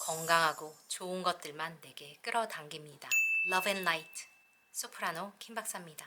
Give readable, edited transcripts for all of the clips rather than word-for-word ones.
건강하고 좋은 것들만 내게 끌어당깁니다. Love and Light, 소프라노 김 박사입니다.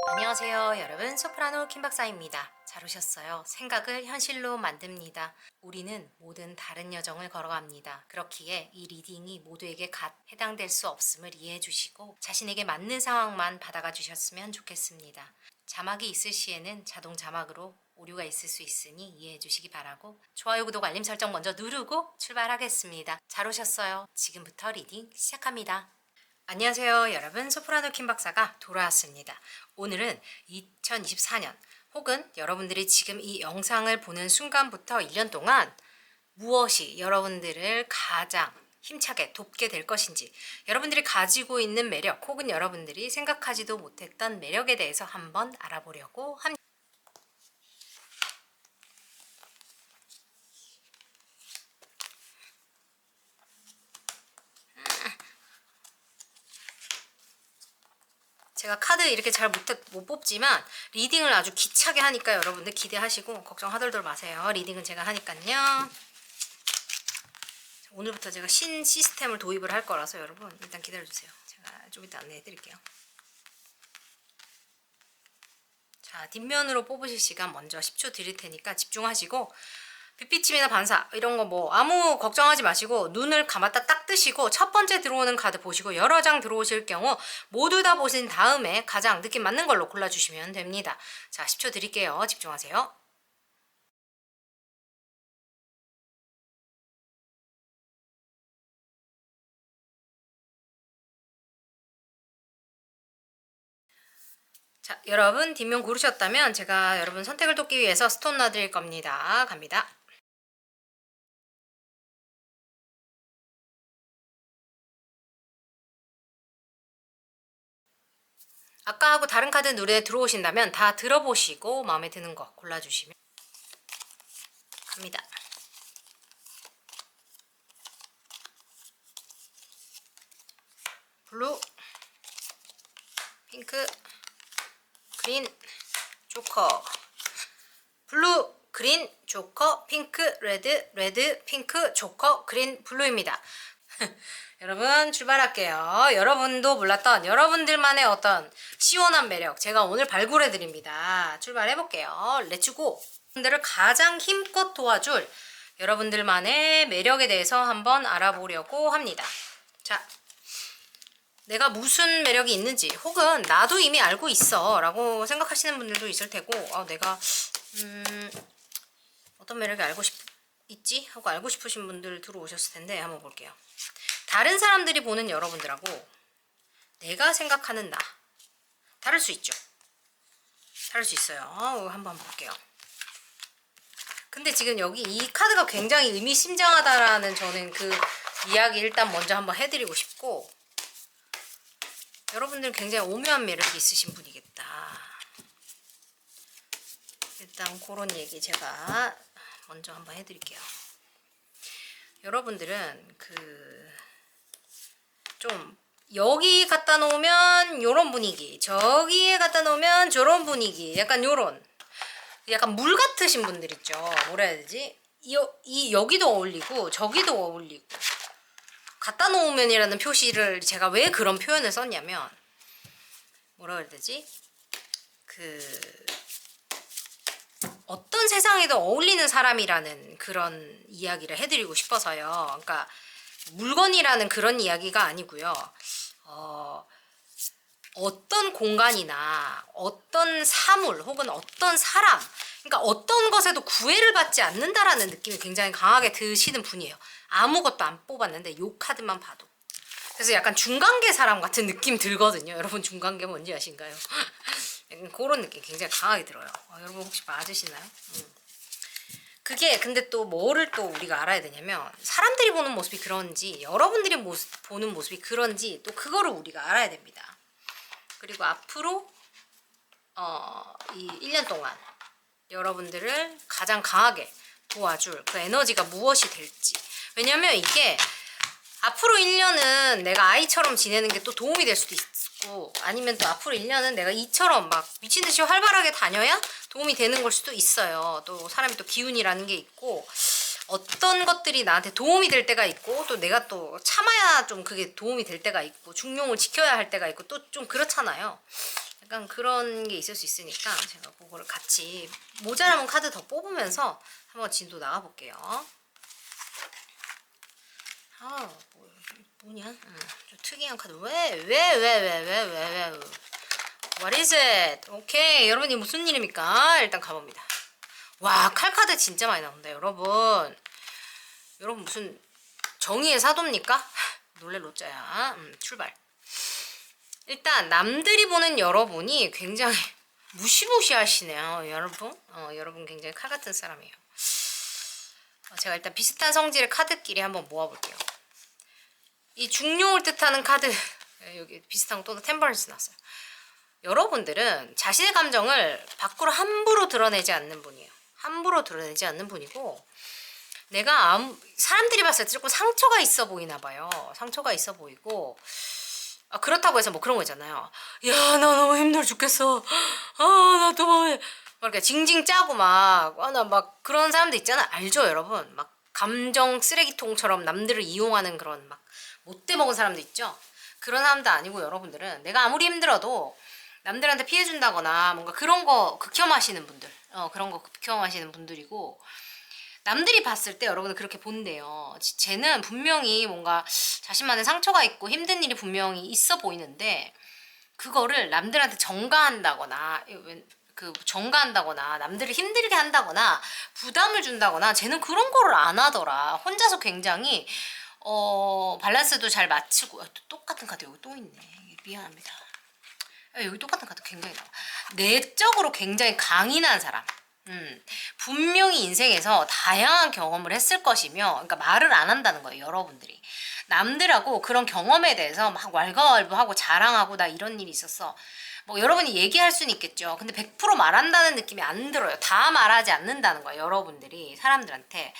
안녕하세요 여러분, 소프라노 김 박사입니다. 잘 오셨어요. 생각을 현실로 만듭니다. 우리는 모든 다른 여정을 걸어갑니다. 그렇기에 이 리딩이 모두에게 해당될 수 없음을 이해해 주시고 자신에게 맞는 상황만 받아가 주셨으면 좋겠습니다. 자막이 있을 시에는 자동 자막으로 오류가 있을 수 있으니 이해해 주시기 바라고, 좋아요, 구독, 알림 설정 먼저 누르고 출발하겠습니다. 잘 오셨어요. 지금부터 리딩 시작합니다. 안녕하세요 여러분, 소프라노 김 박사가 돌아왔습니다. 오늘은 2024년 혹은 여러분들이 지금 이 영상을 보는 순간부터 1년 동안 무엇이 여러분들을 가장 힘차게 돕게 될 것인지, 여러분들이 가지고 있는 매력 혹은 여러분들이 생각하지도 못했던 매력에 대해서 한번 알아보려고 합니다. 제가 카드 이렇게 잘 못 뽑지만 리딩을 아주 기차게 하니까 여러분들 기대하시고 걱정 하덜덜 마세요. 리딩은 제가 하니까요. 오늘부터 제가 신 시스템을 도입을 할 거라서 여러분 일단 기다려주세요. 제가 좀 이따 안내해 드릴게요. 자, 뒷면으로 뽑으실 시간 먼저 10초 드릴 테니까 집중하시고, 빛비침이나 반사 이런 거 뭐 아무 걱정하지 마시고 눈을 감았다 딱 뜨시고 첫 번째 들어오는 카드 보시고 여러 장 들어오실 경우 모두 다 보신 다음에 가장 느낌 맞는 걸로 골라주시면 됩니다. 자, 10초 드릴게요. 집중하세요. 자, 여러분 뒷면 고르셨다면 제가 여러분 선택을 돕기 위해서 스톤 놔드릴 겁니다. 갑니다. 아까하고 다른 카드 눈에 들어오신다면 다 들어보시고 마음에 드는 거 골라주시면 갑니다. 블루, 핑크, 그린, 조커. 블루, 그린, 조커, 핑크, 레드, 레드, 핑크, 조커, 그린, 블루입니다. 여러분 출발할게요. 여러분도 몰랐던 여러분들만의 어떤 시원한 매력 제가 오늘 발굴해 드립니다. 출발해 볼게요. 렛츠고. 여러분들을 가장 힘껏 도와줄 여러분들만의 매력에 대해서 한번 알아보려고 합니다. 자, 내가 무슨 매력이 있는지 혹은 나도 이미 알고 있어 라고 생각하시는 분들도 있을 테고, 내가 어떤 매력이 있지? 하고 알고 싶으신 분들 들어오셨을 텐데 한번 볼게요. 다른 사람들이 보는 여러분들하고 내가 생각하는 나 다를 수 있죠. 다를 수 있어요. 한번 볼게요. 근데 지금 여기 이 카드가 굉장히 의미심장하다라는 저는 그 이야기 일단 먼저 한번 해드리고 싶고, 여러분들은 굉장히 오묘한 매력이 있으신 분이겠다. 일단 그런 얘기 제가 먼저 한번 해드릴게요. 여러분들은 좀 여기 갖다 놓으면 요런 분위기, 저기에 갖다 놓으면 저런 분위기, 약간 요런 약간 물 같으신 분들 있죠. 뭐라 해야 되지? 여기도 어울리고 저기도 어울리고, 갖다 놓으면이라는 표시를 제가 왜 그런 표현을 썼냐면, 뭐라 해야 되지? 어떤 세상에도 어울리는 사람이라는 그런 이야기를 해드리고 싶어서요. 그러니까 물건이라는 그런 이야기가 아니고요. 어떤 공간이나 어떤 사물 혹은 어떤 사람, 그러니까 어떤 것에도 구애를 받지 않는다라는 느낌이 굉장히 강하게 드시는 분이에요. 아무것도 안 뽑았는데 요 카드만 봐도. 그래서 약간 중간계 사람 같은 느낌 들거든요. 여러분 중간계 뭔지 아신가요? 약간 그런 느낌 굉장히 강하게 들어요. 여러분 혹시 맞으시나요? 그게 근데 또 뭐를 또 우리가 알아야 되냐면 사람들이 보는 모습이 그런지 여러분들이 보는 모습이 그런지 또 그거를 우리가 알아야 됩니다. 그리고 앞으로 이 1년 동안 여러분들을 가장 강하게 도와줄 그 에너지가 무엇이 될지. 왜냐면 이게 앞으로 1년은 내가 아이처럼 지내는 게 또 도움이 될 수도 있고, 아니면 또 앞으로 1년은 내가 이처럼 막 미친듯이 활발하게 다녀야 도움이 되는 걸 수도 있어요. 또 사람이 또 기운이라는 게 있고, 어떤 것들이 나한테 도움이 될 때가 있고, 또 내가 또 참아야 좀 그게 도움이 될 때가 있고, 중용을 지켜야 할 때가 있고, 또 좀 그렇잖아요. 약간 그런 게 있을 수 있으니까 제가 그거를 같이 모자라면 카드 더 뽑으면서 한번 진도 나가볼게요. 뭐냐? 좀 특이한 카드. 왜? What is it? 오케이. 여러분이 무슨 일입니까? 일단 가봅니다. 와, 칼카드 진짜 많이 나온다, 여러분. 여러분 무슨 정의의 사도입니까? 놀래 로짜야. 출발. 일단 남들이 보는 여러분이 굉장히 무시무시하시네요, 여러분. 여러분 굉장히 칼 같은 사람이에요. 제가 일단 비슷한 성질의 카드끼리 한번 모아볼게요. 이 중용을 뜻하는 카드 여기 비슷한 거 또 템버런스 났어요. 여러분들은 자신의 감정을 밖으로 함부로 드러내지 않는 분이에요. 함부로 드러내지 않는 분이고, 내가 사람들이 봤을 때 조금 상처가 있어 보이나 봐요. 상처가 있어 보이고, 그렇다고 해서 뭐 그런 거 있잖아요. 야, 나 너무 힘들어 죽겠어. 나 또 뭐 이렇게 징징 짜고 나 막 그런 사람들 있잖아. 알죠, 여러분? 막 감정 쓰레기통처럼 남들을 이용하는 그런 막 못돼 먹은 사람들 있죠. 그런 사람도 아니고, 여러분들은 내가 아무리 힘들어도 남들한테 피해 준다거나 뭔가 그런 거 극혐하시는 분들, 그런 거 극혐하시는 분들이고, 남들이 봤을 때 여러분은 그렇게 본대요. 쟤는 분명히 뭔가 자신만의 상처가 있고 힘든 일이 분명히 있어 보이는데, 그거를 남들한테 전가한다거나 남들을 힘들게 한다거나 부담을 준다거나, 쟤는 그런 거를 안 하더라. 혼자서 굉장히 밸런스도 잘 맞추고. 똑같은 카드 여기 또 있네. 미안합니다. 여기 똑같은 카드 굉장히 나와. 내적으로 굉장히 강인한 사람. 분명히 인생에서 다양한 경험을 했을 것이며, 그러니까 말을 안 한다는 거예요, 여러분들이. 남들하고 그런 경험에 대해서 막 왈가왈부하고 자랑하고, 나 이런 일이 있었어. 뭐 여러분이 얘기할 수는 있겠죠. 근데 100% 말한다는 느낌이 안 들어요. 다 말하지 않는다는 거예요, 여러분들이. 사람들한테.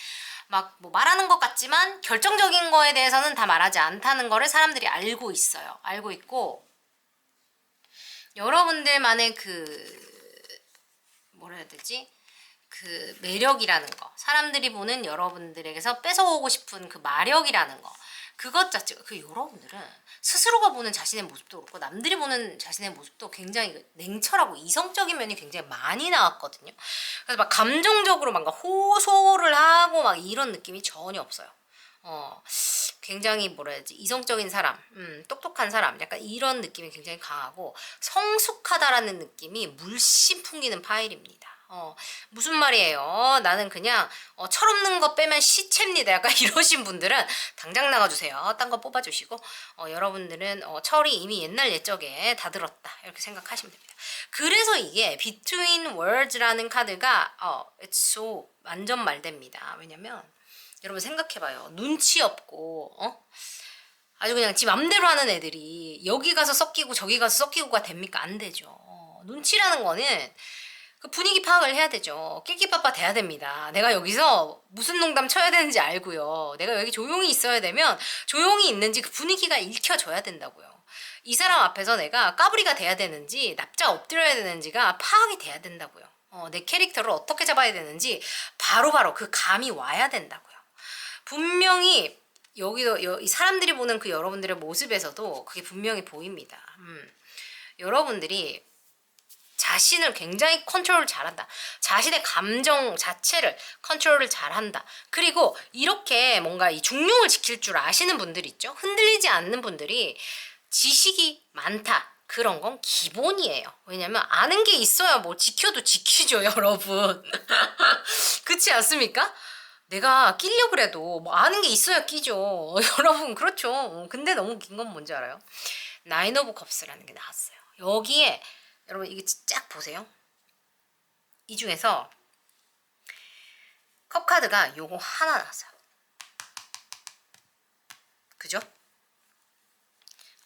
막 뭐 말하는 것 같지만 결정적인 거에 대해서는 다 말하지 않다는 거를 사람들이 알고 있어요. 알고 있고, 여러분들만의 뭐라 해야 되지? 그 매력이라는 거, 사람들이 보는 여러분들에게서 뺏어오고 싶은 그 마력이라는 거, 그것 자체가, 여러분들은 스스로가 보는 자신의 모습도 그렇고 남들이 보는 자신의 모습도 굉장히 냉철하고 이성적인 면이 굉장히 많이 나왔거든요. 그래서 막 감정적으로 막 호소를 하고 막 이런 느낌이 전혀 없어요. 굉장히 뭐라 해야지, 이성적인 사람, 똑똑한 사람, 약간 이런 느낌이 굉장히 강하고 성숙하다라는 느낌이 물씬 풍기는 파일입니다. 무슨 말이에요? 나는 그냥 철없는 거 빼면 시체입니다. 약간 이러신 분들은 당장 나가주세요. 딴 거 뽑아주시고, 여러분들은 철이 이미 옛날 옛적에 다 들었다, 이렇게 생각하시면 됩니다. 그래서 이게 Between Worlds라는 카드가 it's so 완전 말됩니다. 왜냐면 여러분 생각해봐요. 눈치 없고 아주 그냥 지 맘대로 하는 애들이 여기 가서 섞이고 저기 가서 섞이고가 됩니까? 안 되죠. 눈치라는 거는 그 분위기 파악을 해야 되죠. 낄끼빠빠 돼야 됩니다. 내가 여기서 무슨 농담 쳐야 되는지 알고요. 내가 여기 조용히 있어야 되면 조용히 있는지 그 분위기가 읽혀져야 된다고요. 이 사람 앞에서 내가 까불이가 돼야 되는지 납작 엎드려야 되는지가 파악이 돼야 된다고요. 내 캐릭터를 어떻게 잡아야 되는지 바로바로 그 감이 와야 된다고요. 분명히 여기도 이 사람들이 보는 그 여러분들의 모습에서도 그게 분명히 보입니다. 여러분들이 자신을 굉장히 컨트롤을 잘한다. 자신의 감정 자체를 컨트롤을 잘한다. 그리고 이렇게 뭔가 이 중용을 지킬 줄 아시는 분들 있죠. 흔들리지 않는 분들이 지식이 많다. 그런 건 기본이에요. 왜냐면 아는 게 있어야 뭐 지켜도 지키죠, 여러분. 그렇지 않습니까? 내가 끼려고 그래도 뭐 아는 게 있어야 끼죠. 여러분 그렇죠. 근데 너무 긴 건 뭔지 알아요? 나인 오브 컵스라는 게 나왔어요. 여기에 여러분 이게 쫙 보세요. 이 중에서 컵 카드가 요거 하나 나왔어요. 그죠?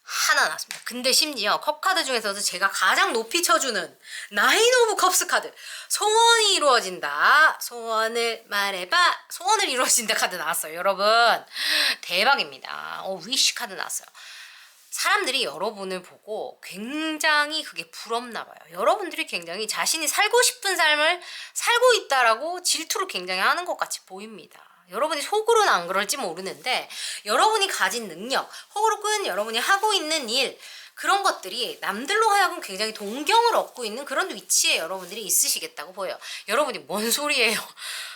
하나 나왔습니다. 근데 심지어 컵카드 중에서도 제가 가장 높이 쳐주는 나인 오브 컵스 카드, 소원이 이루어진다, 소원을 말해봐, 소원을 이루어진다 카드 나왔어요. 여러분 대박입니다. 위시 카드 나왔어요. 사람들이 여러분을 보고 굉장히 그게 부럽나 봐요. 여러분들이 굉장히 자신이 살고 싶은 삶을 살고 있다라고 질투를 굉장히 하는 것 같이 보입니다. 여러분이 속으로는 안 그럴지 모르는데 여러분이 가진 능력 혹은 여러분이 하고 있는 일, 그런 것들이 남들로 하여금 굉장히 동경을 얻고 있는 그런 위치에 여러분들이 있으시겠다고 보여요. 여러분이 뭔 소리예요?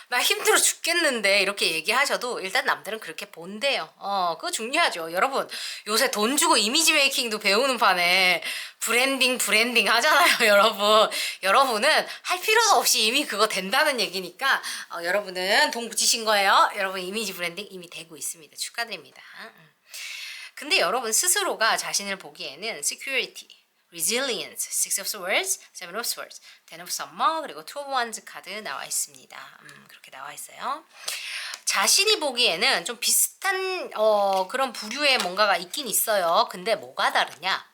나 힘들어 죽겠는데 이렇게 얘기하셔도 일단 남들은 그렇게 본대요. 그거 중요하죠. 여러분 요새 돈 주고 이미지 메이킹도 배우는 판에 브랜딩 하잖아요. 여러분은 할 필요도 없이 이미 그거 된다는 얘기니까 여러분은 돈 붙이신 거예요. 여러분 이미지 브랜딩 이미 되고 있습니다. 축하드립니다. 근데 여러분 스스로가 자신을 보기에는 security, resilience, six of swords, seven of swords, ten of summer, 그리고 two of wands 카드 나와 있습니다. 그렇게 나와 있어요. 자신이 보기에는 좀 비슷한 그런 부류의 뭔가가 있긴 있어요. 근데 뭐가 다르냐?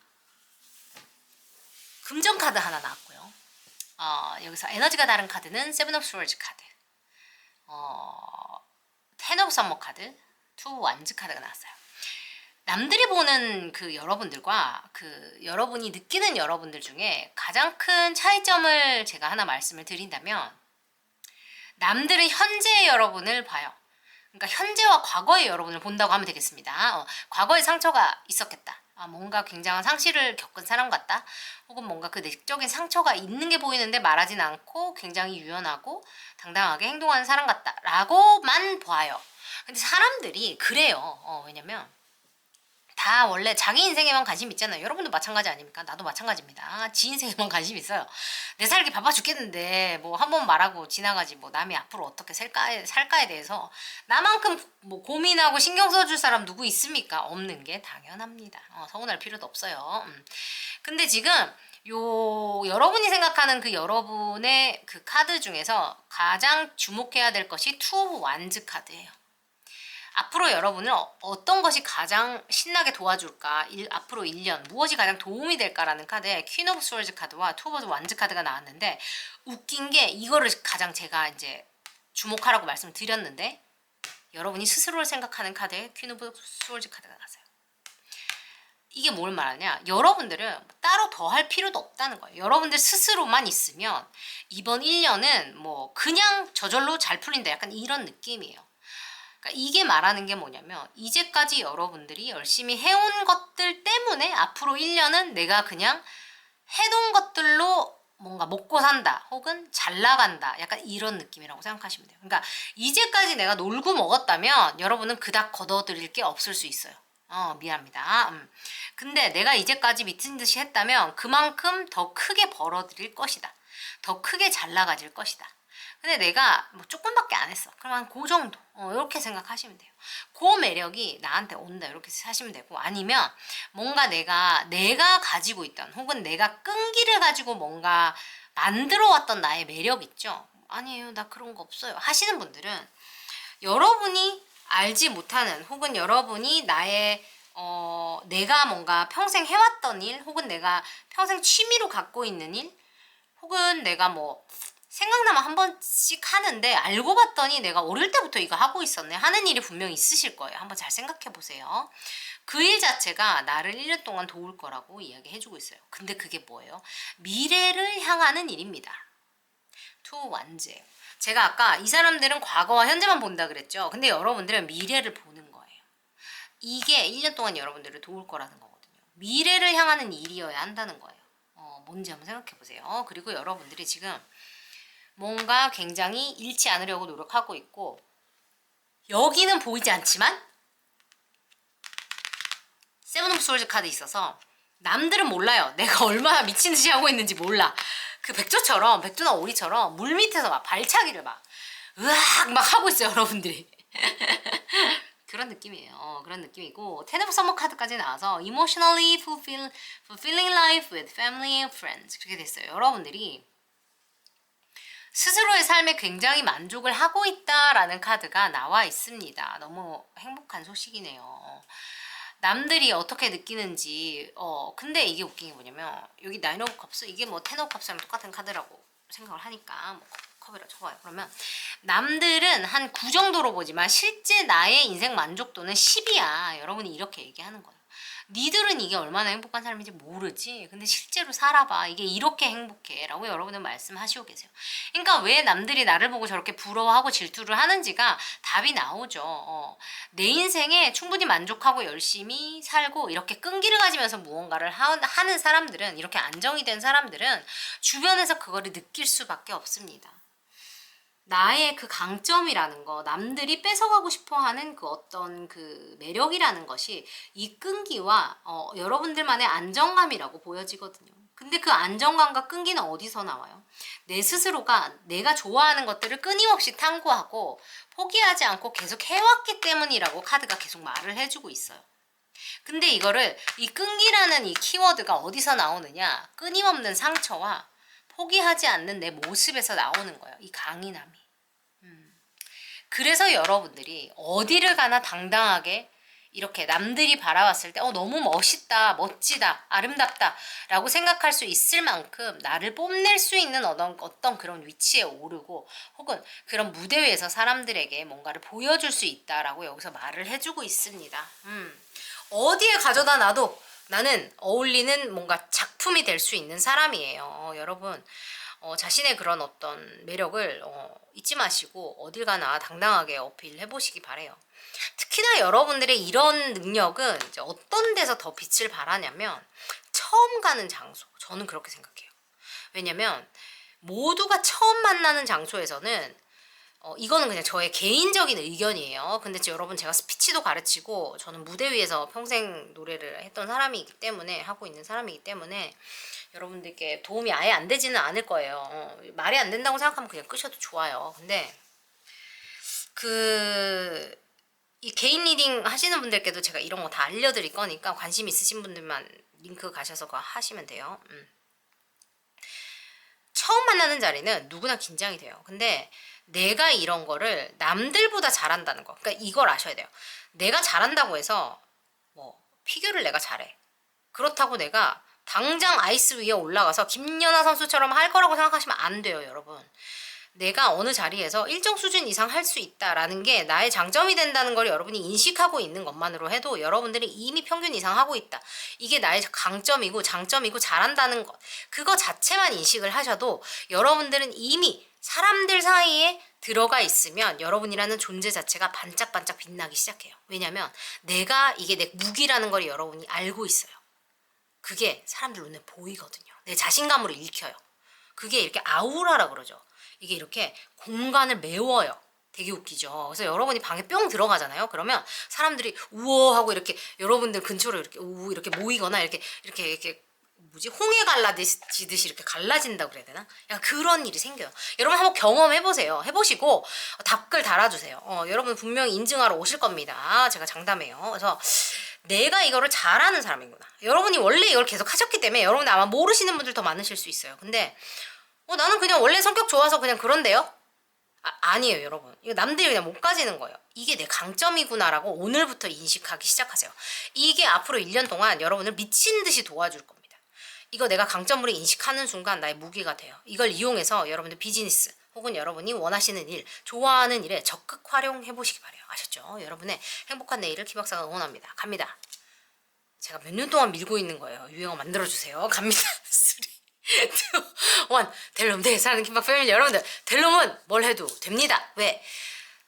금전 카드 하나 나왔고요. 여기서 에너지가 다른 카드는 seven of swords 카드, ten of summer 카드, two of wands 카드가 나왔어요. 남들이 보는 그 여러분들과 그 여러분이 느끼는 여러분들 중에 가장 큰 차이점을 제가 하나 말씀을 드린다면, 남들은 현재의 여러분을 봐요. 그러니까 현재와 과거의 여러분을 본다고 하면 되겠습니다. 과거에 상처가 있었겠다. 뭔가 굉장한 상실을 겪은 사람 같다. 혹은 뭔가 그 내적인 상처가 있는 게 보이는데 말하진 않고 굉장히 유연하고 당당하게 행동하는 사람 같다 라고만 봐요. 근데 사람들이 그래요. 왜냐면 다 원래 자기 인생에만 관심 있잖아요. 여러분도 마찬가지 아닙니까? 나도 마찬가지입니다. 지 인생에만 관심 있어요. 내 살기 바빠 죽겠는데 뭐 한 번 말하고 지나가지 뭐 남이 앞으로 어떻게 살까에 대해서 나만큼 뭐 고민하고 신경 써줄 사람 누구 있습니까? 없는 게 당연합니다. 서운할 필요도 없어요. 근데 지금 여러분이 생각하는 그 여러분의 그 카드 중에서 가장 주목해야 될 것이 투 오브 완즈 카드예요. 앞으로 여러분을 어떤 것이 가장 신나게 도와줄까, 앞으로 1년 무엇이 가장 도움이 될까라는 카드에 퀸 오브 스월즈 카드와 투 오브 완즈 카드가 나왔는데, 웃긴 게 이거를 가장 제가 이제 주목하라고 말씀을 드렸는데 여러분이 스스로를 생각하는 카드에 퀸 오브 스월즈 카드가 나왔어요. 이게 뭘 말하냐, 여러분들은 따로 더 할 필요도 없다는 거예요. 여러분들 스스로만 있으면 이번 1년은 뭐 그냥 저절로 잘 풀린다, 약간 이런 느낌이에요. 그러니까 이게 말하는 게 뭐냐면, 이제까지 여러분들이 열심히 해온 것들 때문에 앞으로 1년은 내가 그냥 해놓은 것들로 뭔가 먹고 산다 혹은 잘 나간다, 약간 이런 느낌이라고 생각하시면 돼요. 그러니까 이제까지 내가 놀고 먹었다면 여러분은 그닥 걷어들일 게 없을 수 있어요. 미안합니다. 근데 내가 이제까지 미친 듯이 했다면 그만큼 더 크게 벌어들일 것이다. 더 크게 잘 나가질 것이다. 근데 내가 뭐 조금밖에 안 했어. 그러면 그 정도. 이렇게 생각하시면 돼요. 그 매력이 나한테 온다, 이렇게 하시면 되고, 아니면 뭔가 내가 가지고 있던 혹은 내가 끈기를 가지고 뭔가 만들어 왔던 나의 매력 있죠. 아니에요, 나 그런 거 없어요 하시는 분들은, 여러분이 알지 못하는 혹은 여러분이 나의 내가 뭔가 평생 해왔던 일, 혹은 내가 평생 취미로 갖고 있는 일, 혹은 내가 뭐 생각나면 한 번씩 하는데 알고 봤더니 내가 어릴 때부터 이거 하고 있었네 하는 일이 분명히 있으실 거예요. 한번 잘 생각해 보세요. 그 일 자체가 나를 1년 동안 도울 거라고 이야기해주고 있어요. 근데 그게 뭐예요? 미래를 향하는 일입니다. 투 완즈예요. 제가 아까 이 사람들은 과거와 현재만 본다 그랬죠. 근데 여러분들은 미래를 보는 거예요. 이게 1년 동안 여러분들을 도울 거라는 거거든요. 미래를 향하는 일이어야 한다는 거예요. 뭔지 한번 생각해 보세요. 그리고 여러분들이 지금 뭔가 굉장히 잃지 않으려고 노력하고 있고, 여기는 보이지 않지만 세븐 오브 소울즈 카드 있어서 남들은 몰라요. 내가 얼마나 미친 듯이 하고 있는지 몰라. 그 백조처럼, 백조나 오리처럼 물 밑에서 막 발차기를 막 으악 막 하고 있어요, 여러분들이. 그런 느낌이에요. 그런 느낌이고 텐 오브 서머 카드까지 나와서 emotionally fulfilling life with family and friends 그렇게 됐어요. 여러분들이 스스로의 삶에 굉장히 만족을 하고 있다라는 카드가 나와 있습니다. 너무 행복한 소식이네요. 남들이 어떻게 느끼는지 근데 이게 웃긴 게 뭐냐면 여기 나인 오브 컵스 이게 뭐 텐 오브 컵스랑 똑같은 카드라고 생각을 하니까 뭐 컵이라 쳐봐요. 그러면 남들은 한 9 정도로 보지만 실제 나의 인생 만족도는 10이야. 여러분이 이렇게 얘기하는 거예요. 니들은 이게 얼마나 행복한 삶인지 모르지. 근데 실제로 살아봐. 이게 이렇게 행복해. 라고 여러분은 말씀하시고 계세요. 그러니까 왜 남들이 나를 보고 저렇게 부러워하고 질투를 하는지가 답이 나오죠. 내 인생에 충분히 만족하고 열심히 살고 이렇게 끈기를 가지면서 무언가를 하는 사람들은 이렇게 안정이 된 사람들은 주변에서 그거를 느낄 수밖에 없습니다. 나의 그 강점이라는 거, 남들이 뺏어가고 싶어 하는 그 어떤 그 매력이라는 것이 이 끈기와 여러분들만의 안정감이라고 보여지거든요. 근데 그 안정감과 끈기는 어디서 나와요? 내 스스로가 내가 좋아하는 것들을 끊임없이 탐구하고 포기하지 않고 계속 해왔기 때문이라고 카드가 계속 말을 해주고 있어요. 근데 이거를 이 끈기라는 이 키워드가 어디서 나오느냐? 끊임없는 상처와 포기하지 않는 내 모습에서 나오는 거예요. 이 강인함이. 그래서 여러분들이 어디를 가나 당당하게 이렇게 남들이 바라봤을 때 너무 멋있다, 멋지다, 아름답다 라고 생각할 수 있을 만큼 나를 뽐낼 수 있는 어떤 그런 위치에 오르고 혹은 그런 무대 위에서 사람들에게 뭔가를 보여줄 수 있다라고 여기서 말을 해주고 있습니다. 어디에 가져다 놔도 나는 어울리는 뭔가 작품이 될 수 있는 사람이에요. 여러분 자신의 그런 어떤 매력을 잊지 마시고 어딜 가나 당당하게 어필해 보시기 바래요. 특히나 여러분들의 이런 능력은 이제 어떤 데서 더 빛을 발하냐면 처음 가는 장소. 저는 그렇게 생각해요. 왜냐면 모두가 처음 만나는 장소에서는 이거는 그냥 저의 개인적인 의견이에요. 근데 여러분 제가 스피치도 가르치고 저는 무대 위에서 평생 노래를 했던 사람이기 때문에 하고 있는 사람이기 때문에 여러분들께 도움이 아예 안 되지는 않을 거예요. 말이 안 된다고 생각하면 그냥 끄셔도 좋아요. 근데 이 개인 리딩 하시는 분들께도 제가 이런 거 다 알려드릴 거니까 관심 있으신 분들만 링크 가셔서 그거 하시면 돼요. 처음 만나는 자리는 누구나 긴장이 돼요. 근데 내가 이런 거를 남들보다 잘한다는 거. 그러니까 이걸 아셔야 돼요. 내가 잘한다고 해서 뭐 피겨를 내가 잘해. 그렇다고 내가 당장 아이스 위에 올라가서 김연아 선수처럼 할 거라고 생각하시면 안 돼요, 여러분. 내가 어느 자리에서 일정 수준 이상 할 수 있다라는 게 나의 장점이 된다는 걸 여러분이 인식하고 있는 것만으로 해도 여러분들이 이미 평균 이상 하고 있다. 이게 나의 강점이고 장점이고 잘한다는 것. 그거 자체만 인식을 하셔도 여러분들은 이미 사람들 사이에 들어가 있으면 여러분이라는 존재 자체가 반짝반짝 빛나기 시작해요. 왜냐면 내가 이게 내 무기라는 걸 여러분이 알고 있어요. 그게 사람들 눈에 보이거든요. 내 자신감으로 읽혀요. 그게 이렇게 아우라라 그러죠. 이게 이렇게 공간을 메워요. 되게 웃기죠. 그래서 여러분이 방에 뿅 들어가잖아요. 그러면 사람들이 우와 하고 이렇게 여러분들 근처로 이렇게 이렇게 모이거나 이렇게 뭐지 홍해 갈라지듯이 이렇게 갈라진다고 그래야 되나? 약간 그런 일이 생겨요. 여러분 한번 경험해보세요. 해보시고 댓글 달아주세요. 여러분 분명히 인증하러 오실 겁니다. 제가 장담해요. 그래서 내가 이거를 잘하는 사람이구나. 여러분이 원래 이걸 계속 하셨기 때문에 여러분 아마 모르시는 분들 더 많으실 수 있어요. 근데 나는 그냥 원래 성격 좋아서 그냥 그런데요? 아니에요, 여러분. 이거 남들이 그냥 못 가지는 거예요. 이게 내 강점이구나라고 오늘부터 인식하기 시작하세요. 이게 앞으로 1년 동안 여러분을 미친 듯이 도와줄 겁니다. 이거 내가 강점으로 인식하는 순간 나의 무기가 돼요. 이걸 이용해서 여러분들 비즈니스 혹은 여러분이 원하시는 일, 좋아하는 일에 적극 활용해 보시기 바래요. 아셨죠? 여러분의 행복한 내일을 김박사가 응원합니다. 갑니다. 제가 몇 년 동안 밀고 있는 거예요. 유행어 만들어주세요. 갑니다. 3, 2, 1. 델롬 대 사는 김박 패밀리 여러분들, 델롬은 뭘 해도 됩니다. 왜?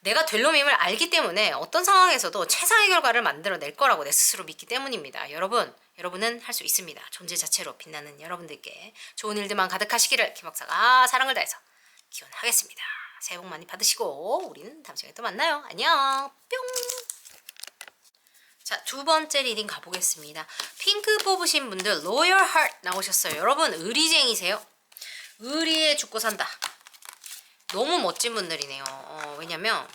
내가 될 놈임을 알기 때문에 어떤 상황에서도 최상의 결과를 만들어낼 거라고 내 스스로 믿기 때문입니다. 여러분은 할 수 있습니다. 존재 자체로 빛나는 여러분들께 좋은 일들만 가득하시기를 김박사가 사랑을 다해서 기원하겠습니다. 새해 복 많이 받으시고 우리는 다음 시간에 또 만나요. 안녕. 뿅. 자, 두 번째 리딩 가보겠습니다. 핑크 뽑으신 분들 로열 하트 나오셨어요. 여러분 의리쟁이세요? 의리에 죽고 산다. 너무 멋진 분들이네요. 왜냐면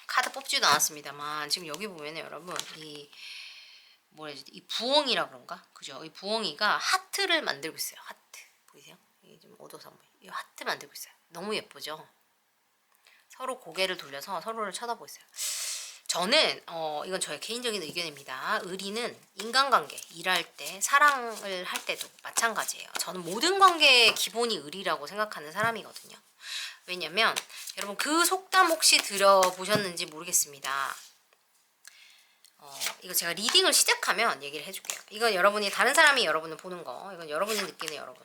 카드 뽑지도 않았습니다만 지금 여기 보면은 여러분 이 뭐라 해야 되지? 이 부엉이라 그런가? 그죠? 이 부엉이가 하트를 만들고 있어요. 하트 보이세요? 이게 좀 어두워서 안 보여요. 이 하트 만들고 있어요. 너무 예쁘죠? 서로 고개를 돌려서 서로를 쳐다보고 있어요. 저는 이건 저의 개인적인 의견입니다. 의리는 인간관계, 일할 때, 사랑을 할 때도 마찬가지예요. 저는 모든 관계의 기본이 의리라고 생각하는 사람이거든요. 왜냐면 여러분 그 속담 혹시 들어보셨는지 모르겠습니다. 이거 제가 리딩을 시작하면 얘기를 해줄게요. 이건 여러분이 다른 사람이 여러분을 보는 거, 이건 여러분이 느끼는 여러분.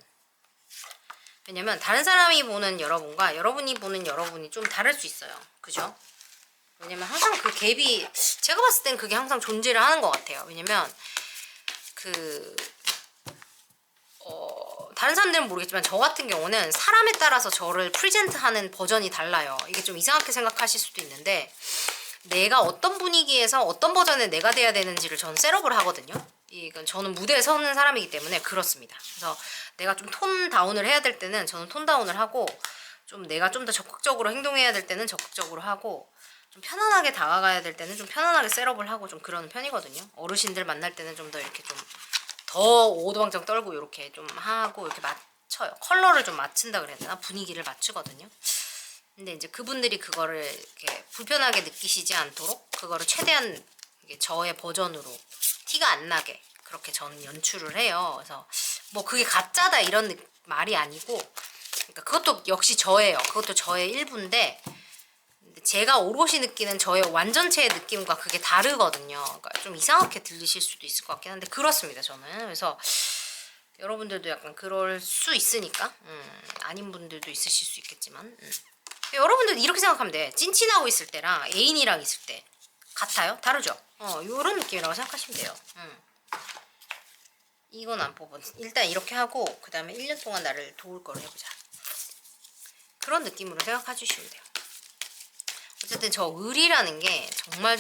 왜냐면 다른 사람이 보는 여러분과 여러분이 보는 여러분이 좀 다를 수 있어요. 그죠? 왜냐면 항상 그 갭이 제가 봤을 땐 그게 항상 존재를 하는 것 같아요. 왜냐면 다른 사람들은 모르겠지만 저 같은 경우는 사람에 따라서 저를 프리젠트하는 버전이 달라요. 이게 좀 이상하게 생각하실 수도 있는데 내가 어떤 분위기에서 어떤 버전의 내가 돼야 되는지를 저는 셋업을 하거든요. 이건 저는 무대에 서는 사람이기 때문에 그렇습니다. 그래서 내가 좀 톤 다운을 해야 될 때는 저는 톤 다운을 하고 좀 내가 좀 더 적극적으로 행동해야 될 때는 적극적으로 하고 좀 편안하게 다가가야 될 때는 좀 편안하게 셋업을 하고 좀 그러는 편이거든요. 어르신들 만날 때는 좀 더 이렇게 좀 더 오도방정 떨고 이렇게 좀 하고 이렇게 맞춰요. 컬러를 좀 맞춘다 그래야 되나? 분위기를 맞추거든요. 근데 이제 그분들이 그거를 이렇게 불편하게 느끼시지 않도록 그거를 최대한 저의 버전으로 티가 안 나게 그렇게 저는 연출을 해요. 그래서 뭐 그게 가짜다 이런 말이 아니고 그러니까 그것도 역시 저예요. 그것도 저의 일부인데 제가 오롯이 느끼는 저의 완전체의 느낌과 그게 다르거든요. 그러니까 좀 이상하게 들리실 수도 있을 것 같긴 한데 그렇습니다. 저는 그래서 여러분들도 약간 그럴 수 있으니까 아닌 분들도 있으실 수 있겠지만 여러분들 이렇게 생각하면 돼. 찐친하고 있을 때랑 애인이랑 있을 때 같아요? 다르죠? 요런 느낌이라고 생각하시면 돼요. 이건 안 뽑은. 일단 이렇게 하고 그 다음에 1년 동안 나를 도울 거를 해보자. 그런 느낌으로 생각해 주시면 돼요. 어쨌든 저 의리라는 게 정말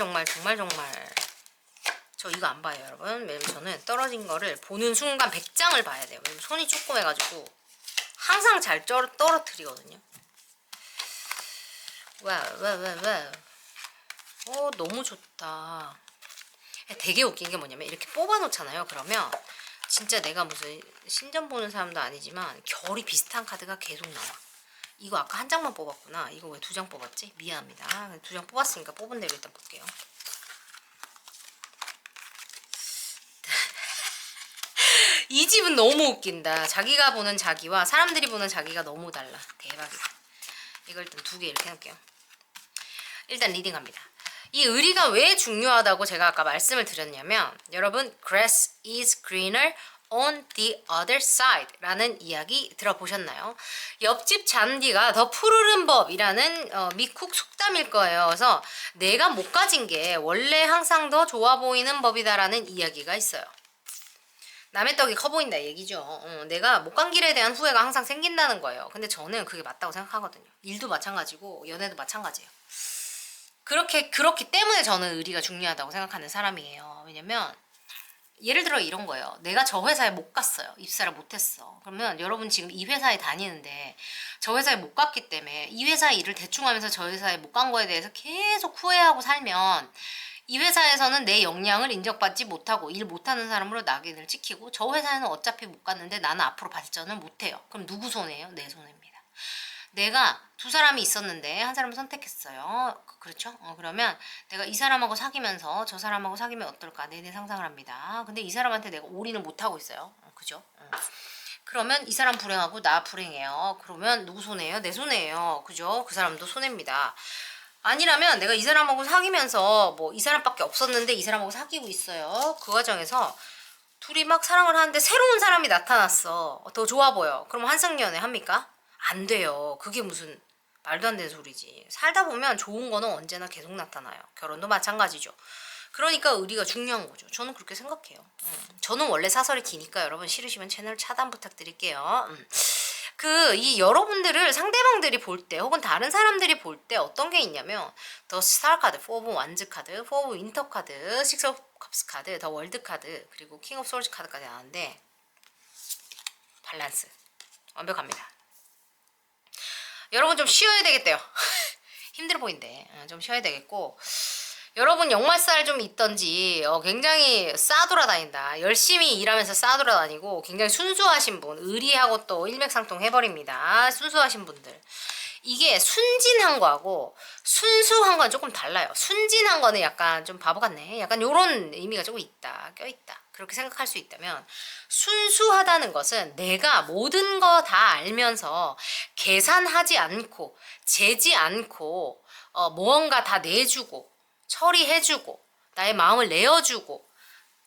저 이거 안 봐요 여러분. 왜냐면 저는 떨어진 거를 보는 순간 100장을 봐야 돼요. 왜냐면 손이 조그매가지고 항상 잘 떨어뜨리거든요. 와우. 너무 좋다. 되게 웃긴 게 뭐냐면 이렇게 뽑아놓잖아요. 그러면 진짜 내가 무슨 신전 보는 사람도 아니지만 결이 비슷한 카드가 계속 나와. 이거 아까 한 장만 뽑았구나. 이거 왜 두 장 뽑았지? 미안합니다. 두 장 뽑았으니까 뽑은 대로 일단 볼게요. 이 집은 너무 웃긴다. 자기가 보는 자기와 사람들이 보는 자기가 너무 달라. 대박이다. 이걸 일단 두 개 이렇게 해놓을게요. 일단 리딩 갑니다. 이 의리가 왜 중요하다고 제가 아까 말씀을 드렸냐면 여러분 grass is greener on the other side 라는 이야기 들어보셨나요? 옆집 잔디가 더 푸르른 법이라는 미쿡 속담일 거예요. 그래서 내가 못 가진 게 원래 항상 더 좋아 보이는 법이다라는 이야기가 있어요. 남의 떡이 커 보인다 얘기죠. 내가 못 간 길에 대한 후회가 항상 생긴다는 거예요. 근데 저는 그게 맞다고 생각하거든요. 일도 마찬가지고 연애도 마찬가지예요. 그렇기 때문에 저는 의리가 중요하다고 생각하는 사람이에요. 왜냐면 예를 들어 이런 거예요. 내가 저 회사에 못 갔어요. 입사를 못했어. 그러면 여러분 지금 이 회사에 다니는데 저 회사에 못 갔기 때문에 이 회사 일을 대충 하면서 저 회사에 못 간 거에 대해서 계속 후회하고 살면 이 회사에서는 내 역량을 인정받지 못하고 일 못하는 사람으로 낙인을 찍히고 저 회사에는 어차피 못 갔는데 나는 앞으로 발전을 못해요. 그럼 누구 손해예요? 내 손해입니다. 내가 두 사람이 있었는데 한 사람을 선택했어요. 그렇죠? 그러면 내가 이 사람하고 사귀면서 저 사람하고 사귀면 어떨까? 내내 상상을 합니다. 근데 이 사람한테 내가 올인을 못하고 있어요. 그죠? 그러면 이 사람 불행하고 나 불행해요. 그러면 누구 손해예요? 내 손해예요. 그죠? 그 사람도 손해입니다. 아니라면 내가 이 사람하고 사귀면서 뭐 이 사람밖에 없었는데 이 사람하고 사귀고 있어요. 그 과정에서 둘이 막 사랑을 하는데 새로운 사람이 나타났어. 더 좋아 보여. 그럼 환승연애 합니까? 안 돼요. 그게 무슨 말도 안 되는 소리지. 살다 보면 좋은 거는 언제나 계속 나타나요. 결혼도 마찬가지죠. 그러니까 의리가 중요한 거죠. 저는 그렇게 생각해요. 저는 원래 사설이 기니까 여러분 싫으시면 채널 차단 부탁드릴게요. 이 여러분들을 상대방들이 볼 때 혹은 다른 사람들이 볼 때 어떤 게 있냐면 더 스타 카드, 4 오브 완즈 카드, 4 오브 윈터 카드, 6 오브 컵스 카드, 더 월드 카드, 그리고 킹 오브 소울즈 카드까지 나왔는데 밸런스 완벽합니다. 여러분 좀 쉬어야 되겠대요. 힘들어 보인대. 좀 쉬어야 되겠고, 여러분 역말살 좀 있던지 굉장히 싸돌아다닌다. 열심히 일하면서 싸돌아다니고 굉장히 순수하신 분, 의리하고 또 일맥상통 해버립니다. 순수하신 분들. 이게 순진한 거하고 순수한 건 조금 달라요. 순진한 거는 약간 좀 바보 같네. 약간 요런 의미가 조금 있다. 껴있다. 그렇게 생각할 수 있다면, 순수하다는 것은 내가 모든 거 다 알면서 계산하지 않고 재지 않고 무언가 다 내주고 처리해주고 나의 마음을 내어주고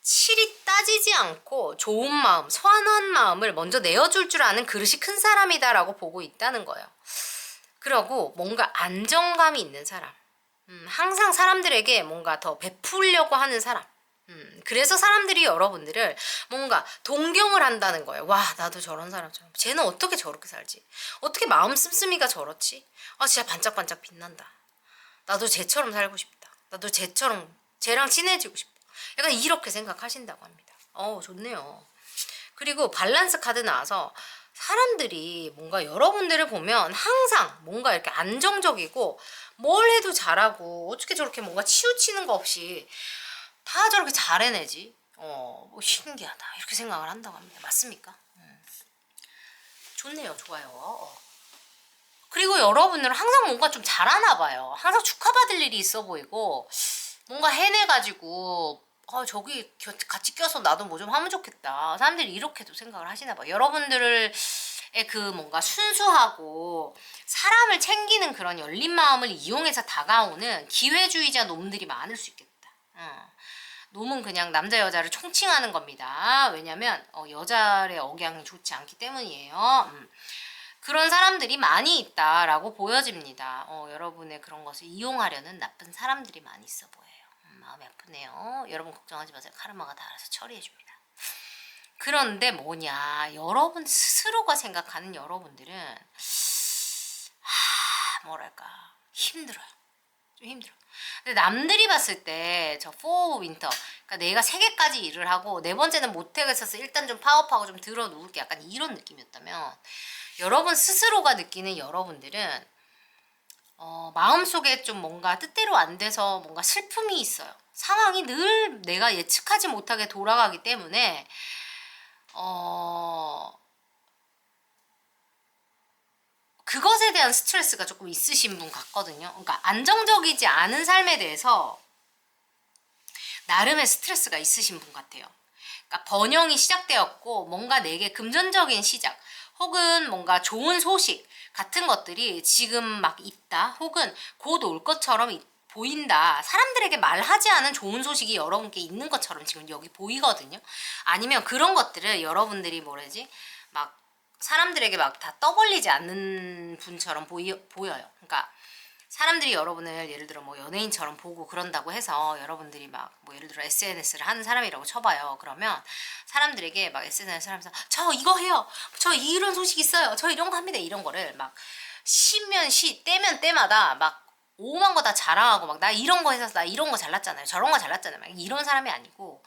칠이 따지지 않고 좋은 마음, 선한 마음을 먼저 내어줄 줄 아는 그릇이 큰 사람이다라고 보고 있다는 거예요. 그러고 뭔가 안정감이 있는 사람, 항상 사람들에게 뭔가 더 베풀려고 하는 사람, 그래서 사람들이 여러분들을 뭔가 동경을 한다는 거예요. 와, 나도 저런 사람처럼. 쟤는 어떻게 저렇게 살지? 어떻게 마음 씀씀이가 저렇지? 아, 진짜 반짝반짝 빛난다. 나도 쟤처럼 살고 싶다. 나도 쟤랑 친해지고 싶다. 약간 이렇게 생각하신다고 합니다. 좋네요. 그리고 밸런스 카드 나와서 사람들이 뭔가 여러분들을 보면 항상 뭔가 이렇게 안정적이고 뭘 해도 잘하고 어떻게 저렇게 뭔가 치우치는 거 없이 다 저렇게 잘 해내지? 뭐 신기하다. 이렇게 생각을 한다고 합니다. 맞습니까? 좋네요. 좋아요. 그리고 여러분들은 항상 뭔가 좀 잘하나 봐요. 항상 축하받을 일이 있어 보이고 뭔가 해내가지고 저기 같이 껴서 나도 뭐 좀 하면 좋겠다. 사람들이 이렇게도 생각을 하시나 봐요. 여러분들의 그 뭔가 순수하고 사람을 챙기는 그런 열린 마음을 이용해서 다가오는 기회주의자 놈들이 많을 수 있겠다. 놈은 그냥 남자 여자를 총칭하는 겁니다. 왜냐면 여자의 억양이 좋지 않기 때문이에요. 그런 사람들이 많이 있다라고 보여집니다. 여러분의 그런 것을 이용하려는 나쁜 사람들이 많이 있어 보여요. 마음이 아프네요. 여러분 걱정하지 마세요. 카르마가 다 알아서 처리해줍니다. 그런데 뭐냐, 여러분 스스로가 생각하는 여러분들은 뭐랄까 힘들어요. 좀 힘들어. 근데 남들이 봤을 때 저 4 윈터, 그러니까 내가 3개까지 일을 하고 4번째는 못하겠어서 일단 좀 파업하고 좀 들어 누울게, 약간 이런 느낌이었다면, 여러분 스스로가 느끼는 여러분들은 마음속에 좀 뭔가 뜻대로 안 돼서 뭔가 슬픔이 있어요. 상황이 늘 내가 예측하지 못하게 돌아가기 때문에 그것에 대한 스트레스가 조금 있으신 분 같거든요. 그러니까 안정적이지 않은 삶에 대해서 나름의 스트레스가 있으신 분 같아요. 그러니까 번영이 시작되었고 뭔가 내게 금전적인 시작 혹은 뭔가 좋은 소식 같은 것들이 지금 막 있다, 혹은 곧 올 것처럼 보인다. 사람들에게 말하지 않은 좋은 소식이 여러분께 있는 것처럼 지금 여기 보이거든요. 아니면 그런 것들을 여러분들이 뭐라지 막 사람들에게 막 다 떠벌리지 않는 분처럼 보여요. 그러니까 사람들이 여러분을 예를 들어 뭐 연예인처럼 보고 그런다고 해서 여러분들이 막 뭐 예를 들어 SNS를 하는 사람이라고 쳐봐요. 그러면 사람들에게 막 SNS를 하면서 저 이거 해요, 저 이런 소식 있어요, 저 이런 거 합니다, 이런 거를 막 시면 때면 때마다 막 오만 거 다 자랑하고 막 나 이런 거 해서 나 이런 거 잘났잖아요, 저런 거 잘났잖아요, 막 이런 사람이 아니고,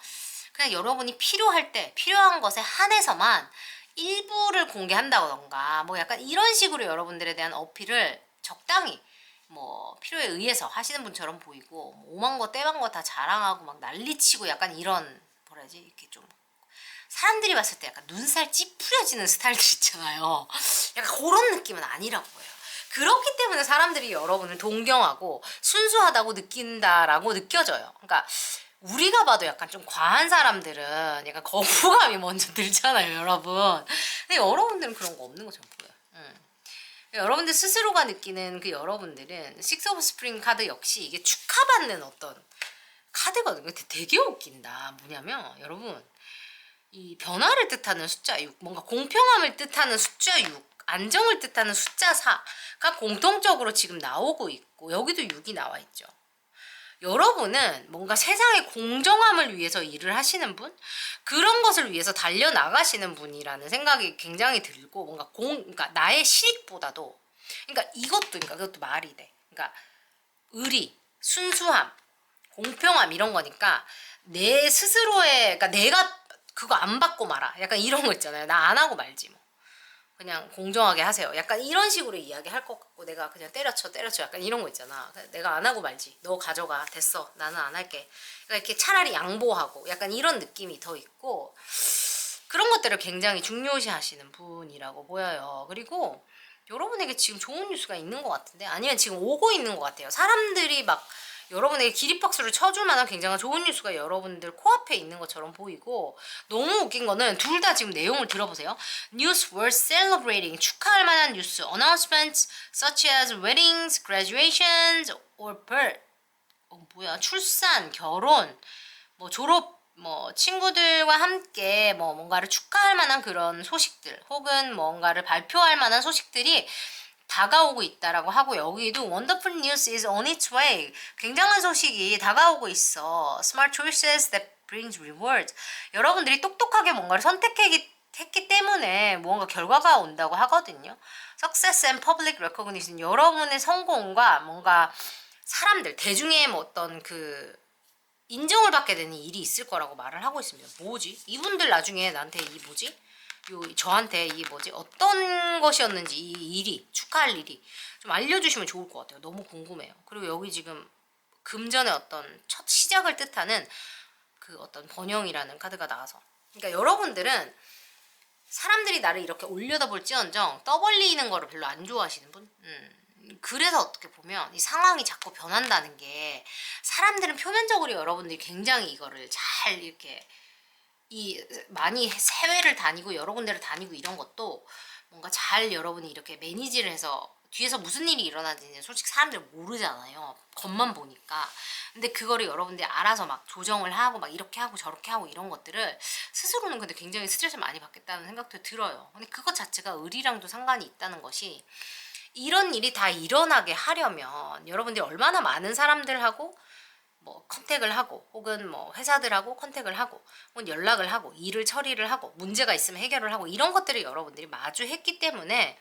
그냥 여러분이 필요할 때 필요한 것에 한해서만 일부를 공개한다던가 뭐 약간 이런 식으로 여러분들에 대한 어필을 적당히 뭐 필요에 의해서 하시는 분처럼 보이고, 뭐 오만 거 떼만 거 다 자랑하고 막 난리치고 약간 이런 뭐라지 이렇게 좀 사람들이 봤을 때 약간 눈살 찌푸려지는 스타일들 있잖아요. 약간 그런 느낌은 아니라고요. 그렇기 때문에 사람들이 여러분을 동경하고 순수하다고 느낀다라고 느껴져요. 그러니까 우리가 봐도 약간 좀 과한 사람들은 약간 거부감이 먼저 들잖아요, 여러분. 근데 여러분들은 그런 거 없는 것처럼 보여요. 여러분들 스스로가 느끼는 그 여러분들은 식스 오브 스프링 카드 역시 이게 축하받는 어떤 카드거든요. 되게 웃긴다. 뭐냐면 여러분, 이 변화를 뜻하는 숫자 6, 뭔가 공평함을 뜻하는 숫자 6, 안정을 뜻하는 숫자 4가 공통적으로 지금 나오고 있고, 여기도 6이 나와 있죠. 여러분은 뭔가 세상의 공정함을 위해서 일을 하시는 분? 그런 것을 위해서 달려나가시는 분이라는 생각이 굉장히 들고, 뭔가 그러니까 나의 실익보다도, 그러니까 그러니까 그것도 말이 돼. 그러니까 의리, 순수함, 공평함 이런 거니까 내 스스로의, 그러니까 내가 그거 안 받고 말아. 약간 이런 거 있잖아요. 나 안 하고 말지 뭐. 그냥 공정하게 하세요. 약간 이런 식으로 이야기할 것 같고, 내가 그냥 때려쳐 약간 이런 거 있잖아. 내가 안 하고 말지. 너 가져가. 됐어. 나는 안 할게. 그러니까 이렇게 차라리 양보하고 약간 이런 느낌이 더 있고, 그런 것들을 굉장히 중요시 하시는 분이라고 보여요. 그리고 여러분에게 지금 좋은 뉴스가 있는 것 같은데, 아니면 지금 오고 있는 것 같아요. 사람들이 막 여러분에게 기립박수를 쳐줄 만한 굉장한 좋은 뉴스가 여러분들 코앞에 있는 것처럼 보이고, 너무 웃긴 거는 둘 다 지금 내용을 들어보세요. News worth celebrating. 축하할 만한 뉴스. Announcements such as weddings, graduations, or birth. 뭐야, 출산, 결혼, 뭐 졸업, 뭐 친구들과 함께 뭐 뭔가를 축하할 만한 그런 소식들, 혹은 뭔가를 발표할 만한 소식들이 다가오고 있다라고 하고, 여기도 wonderful news is on its way. 굉장한 소식이 다가오고 있어. Smart choices that brings reward. 여러분들이 똑똑하게 뭔가를 선택했기 때문에 뭔가 결과가 온다고 하거든요. Success and public recognition. 여러분의 성공과 뭔가 사람들, 대중의 뭐 어떤 그 인정을 받게 되는 일이 있을 거라고 말을 하고 있습니다. 뭐지? 이분들 나중에 나한테 이 뭐지? 저한테 이 뭐지? 어떤 것이었는지, 이 일이, 축하할 일이 좀 알려주시면 좋을 것 같아요. 너무 궁금해요. 그리고 여기 지금 금전의 어떤 첫 시작을 뜻하는 그 어떤 번영이라는 카드가 나와서, 그러니까 여러분들은 사람들이 나를 이렇게 올려다볼지언정 떠벌리는 거를 별로 안 좋아하시는 분? 그래서 어떻게 보면 이 상황이 자꾸 변한다는 게, 사람들은 표면적으로 여러분들이 굉장히 이거를 잘 이렇게 많이 해외를 다니고 여러 군데를 다니고 이런 것도 뭔가 잘 여러분이 이렇게 매니지를 해서 뒤에서 무슨 일이 일어나는지 솔직히 사람들 모르잖아요. 겉만 보니까. 근데 그거를 여러분들이 알아서 막 조정을 하고 막 이렇게 하고 저렇게 하고 이런 것들을 스스로는 근데 굉장히 스트레스를 많이 받겠다는 생각도 들어요. 근데 그것 자체가 의리랑도 상관이 있다는 것이, 이런 일이 다 일어나게 하려면 여러분들이 얼마나 많은 사람들하고 뭐 컨택을 하고, 혹은 뭐 회사들하고 컨택을 하고, 혹은 연락을 하고, 일을 처리를 하고, 문제가 있으면 해결을 하고, 이런 것들을 여러분들이 마주했기 때문에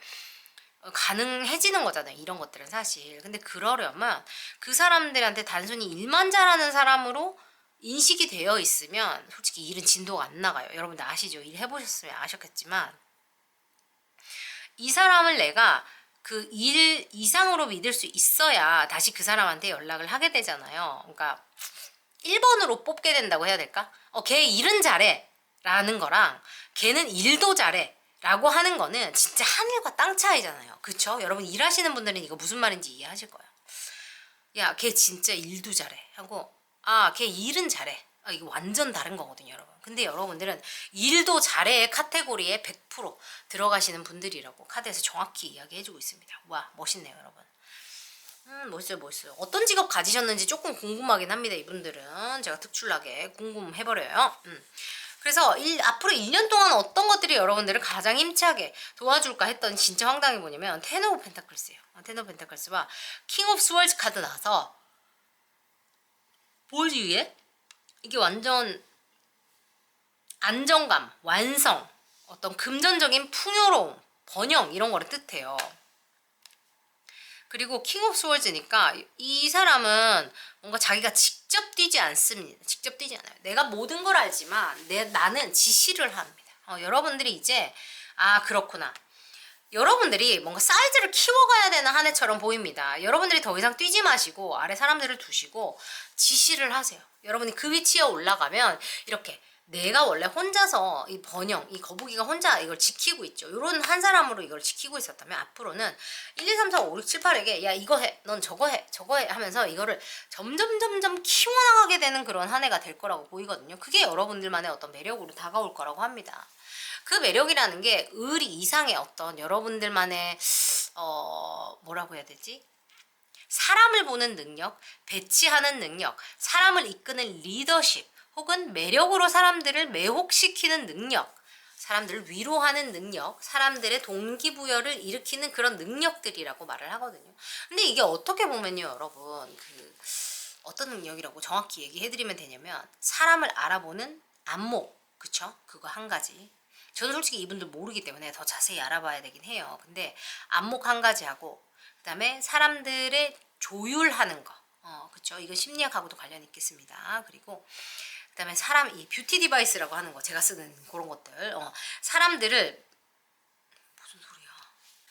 가능해지는 거잖아요. 이런 것들은 사실. 근데 그러려면 그 사람들한테 단순히 일만 잘하는 사람으로 인식이 되어 있으면 솔직히 일은 진도가 안 나가요. 여러분들 아시죠? 일 해보셨으면 아셨겠지만, 이 사람을 내가 그 일 이상으로 믿을 수 있어야 다시 그 사람한테 연락을 하게 되잖아요. 그러니까 1번으로 뽑게 된다고 해야 될까? 걔 일은 잘해 라는 거랑 걔는 일도 잘해 라고 하는 거는 진짜 하늘과 땅 차이잖아요. 그쵸? 여러분 일하시는 분들은 이거 무슨 말인지 이해하실 거예요. 야, 걔 진짜 일도 잘해 하고, 걔 일은 잘해. 이거 완전 다른 거거든요, 여러분. 근데 여러분들은 일도 잘해 카테고리에 100% 들어가시는 분들이라고 카드에서 정확히 이야기해주고 있습니다. 와, 멋있네요, 여러분. 멋있어요. 어떤 직업 가지셨는지 조금 궁금하긴 합니다, 이분들은. 제가 특출나게 궁금해버려요. 그래서 앞으로 1년 동안 어떤 것들이 여러분들을 가장 힘차게 도와줄까 했더니 진짜 황당해 뭐냐면 텐 오브 펜타클스예요. 텐 오브 펜타클스와 킹 오브 스월즈 카드 나와서 볼 위에 이게 완전 안정감, 완성, 어떤 금전적인 풍요로움, 번영 이런 거를 뜻해요. 그리고 킹 오브 스월즈니까 이 사람은 뭔가 자기가 직접 뛰지 않습니다. 직접 뛰지 않아요. 내가 모든 걸 알지만 나는 지시를 합니다. 여러분들이 이제 그렇구나. 여러분들이 뭔가 사이즈를 키워가야 되는 한 해처럼 보입니다. 여러분들이 더 이상 뛰지 마시고 아래 사람들을 두시고 지시를 하세요. 여러분이 그 위치에 올라가면 이렇게 내가 원래 혼자서 이 번영, 이 거북이가 혼자 이걸 지키고 있죠. 요런 한 사람으로 이걸 지키고 있었다면 앞으로는 1, 2, 3, 4, 5, 6, 7, 8에게 야 이거 해, 넌 저거 해, 저거 해 하면서 이거를 점점 키워나가게 되는 그런 한 해가 될 거라고 보이거든요. 그게 여러분들만의 어떤 매력으로 다가올 거라고 합니다. 그 매력이라는 게 의리 이상의 어떤 여러분들만의 뭐라고 해야 되지? 사람을 보는 능력, 배치하는 능력, 사람을 이끄는 리더십, 혹은 매력으로 사람들을 매혹시키는 능력, 사람들을 위로하는 능력, 사람들의 동기부여를 일으키는 그런 능력들이라고 말을 하거든요. 근데 이게 어떻게 보면요, 여러분, 어떤 능력이라고 정확히 얘기해드리면 되냐면 사람을 알아보는 안목, 그쵸? 그거 한 가지. 저는 솔직히 이분들 모르기 때문에 더 자세히 알아봐야 되긴 해요. 근데 안목 한 가지 하고 그 다음에 사람들의 조율하는 거, 그쵸? 이건 심리학하고도 관련이 있겠습니다. 그리고 그 다음에 사람, 이 뷰티 디바이스라고 하는 거, 제가 쓰는 그런 것들, 사람들을, 무슨 소리야?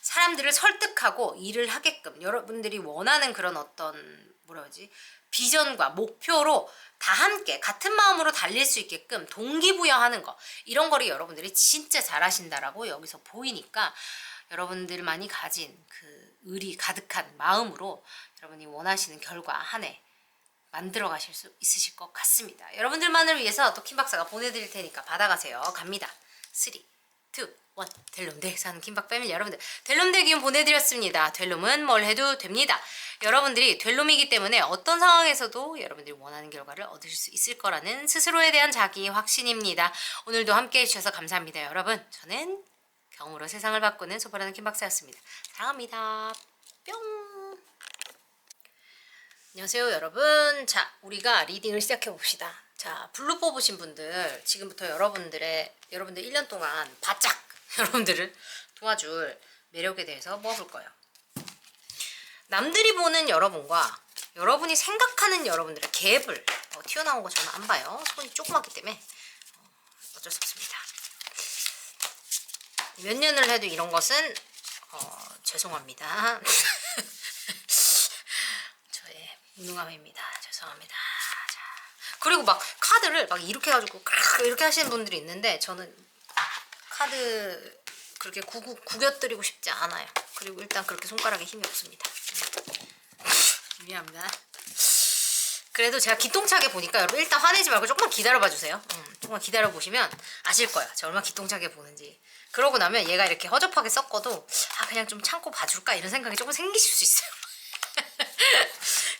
사람들을 설득하고 일을 하게끔 여러분들이 원하는 그런 어떤 뭐라 그러지? 비전과 목표로 다 함께 같은 마음으로 달릴 수 있게끔 동기부여하는 거, 이런 거를 여러분들이 진짜 잘하신다라고 여기서 보이니까 여러분들만이 가진 그 의리 가득한 마음으로 여러분이 원하시는 결과 한 해 만들어 가실 수 있으실 것 같습니다. 여러분들만을 위해서 또 킴박사가 보내드릴 테니까 받아가세요. 갑니다. 3, 2, 1. 델롬덱 사는 킴박 패밀리 여러분들, 델롬덱 기운 보내드렸습니다. 델롬은 뭘 해도 됩니다. 여러분들이 델롬이기 때문에 어떤 상황에서도 여러분들이 원하는 결과를 얻으실 수 있을 거라는 스스로에 대한 자기 확신입니다. 오늘도 함께 해주셔서 감사합니다. 여러분, 저는 경험으로 세상을 바꾸는 소파라는 킴박사였습니다. 사랑합니다. 뿅. 안녕하세요 여러분. 자, 우리가 리딩을 시작해 봅시다. 자, 블루 뽑으신 분들, 지금부터 여러분들 1년 동안 바짝 여러분들을 도와줄 매력에 대해서 모아볼 거예요. 남들이 보는 여러분과 여러분이 생각하는 여러분들의 갭을 튀어나온 거 저는 안 봐요. 손이 조그맣기 때문에 어쩔 수 없습니다. 몇 년을 해도 이런 것은 죄송합니다. 저의 무능함입니다. 죄송합니다. 자, 그리고 막 카드를 막 이렇게 해가지고 이렇게 하시는 분들이 있는데 저는 카드 그렇게 구겨드리고 싶지 않아요. 그리고 일단 그렇게 손가락에 힘이 없습니다. 미안합니다. 그래도 제가 기똥차게 보니까 여러분 일단 화내지 말고 조금만 기다려봐 주세요. 조금만 기다려보시면 아실 거예요. 제가 얼마나 기똥차게 보는지. 그러고 나면 얘가 이렇게 허접하게 섞어도 그냥 좀 참고 봐줄까 이런 생각이 조금 생기실 수 있어요.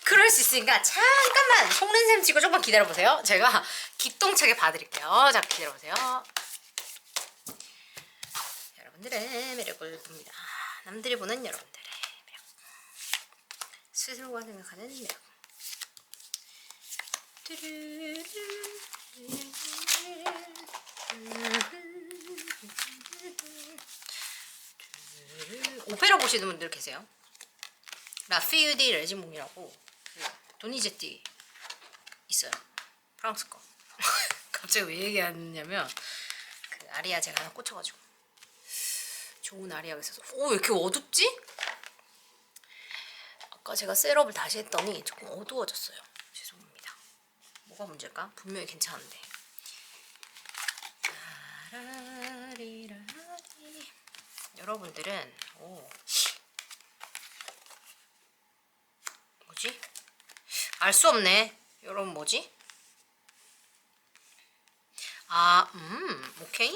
그럴 수 있으니까 잠깐만 속는셈 치고 조금만 기다려보세요. 제가 기똥차게 봐드릴게요. 자, 기다려보세요. 여러분들의 매력을 봅니다. 남들이 보는 여러분들의 매력, 스스로가 생각하는 매력. 오페라 보시는 분들 계세요? 라피유디 레지몽이라고 도니제티 있어요. 프랑스 거. 갑자기 왜 얘기하냐면 그 아리아 제가 하나 꽂혀가지고 좋은 아리아가 있어서. 왜 이렇게 어둡지? 아까 제가 셋업을 다시 했더니 조금 어두워졌어요. 죄송합니다. 뭐가 문제일까? 분명히 괜찮은데. 여러분들은 뭐지? 알 수 없네. 여러분 뭐지? 오케이.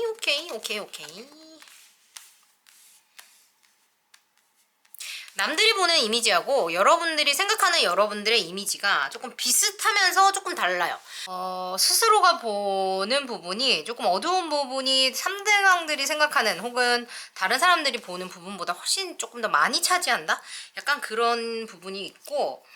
남들이 보는 이미지하고 여러분들이 생각하는 여러분들의 이미지가 조금 비슷하면서 조금 달라요. 스스로가 보는 부분이 조금 어두운 부분이 상대방들이 생각하는 혹은 다른 사람들이 보는 부분보다 훨씬 조금 더 많이 차지한다? 약간 그런 부분이 있고,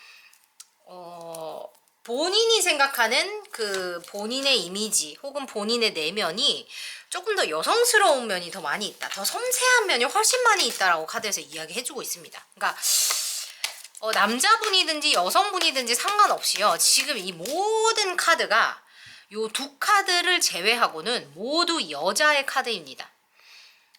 본인이 생각하는 그 본인의 이미지 혹은 본인의 내면이 조금 더 여성스러운 면이 더 많이 있다. 더 섬세한 면이 훨씬 많이 있다라고 카드에서 이야기해주고 있습니다. 그러니까 남자분이든지 여성분이든지 상관없이요. 지금 이 모든 카드가 요 두 카드를 제외하고는 모두 여자의 카드입니다.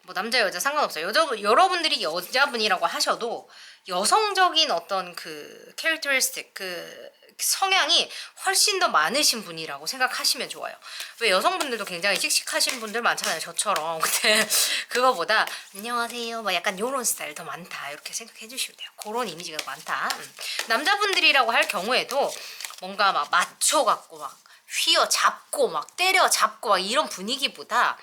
뭐 남자 여자 상관없어요. 여러분들이 여자분이라고 하셔도 여성적인 어떤 그 캐릭터리스틱, 그 성향이 훨씬 더 많으신 분이라고 생각하시면 좋아요. 왜 여성분들도 굉장히 씩씩하신 분들 많잖아요. 저처럼. 근데 그거보다 안녕하세요 막 약간 요런 스타일 더 많다 이렇게 생각해 주시면 돼요. 그런 이미지가 많다. 남자분들이라고 할 경우에도 뭔가 막 마초 같고 막 휘어잡고 막 때려잡고 막 이런 분위기보다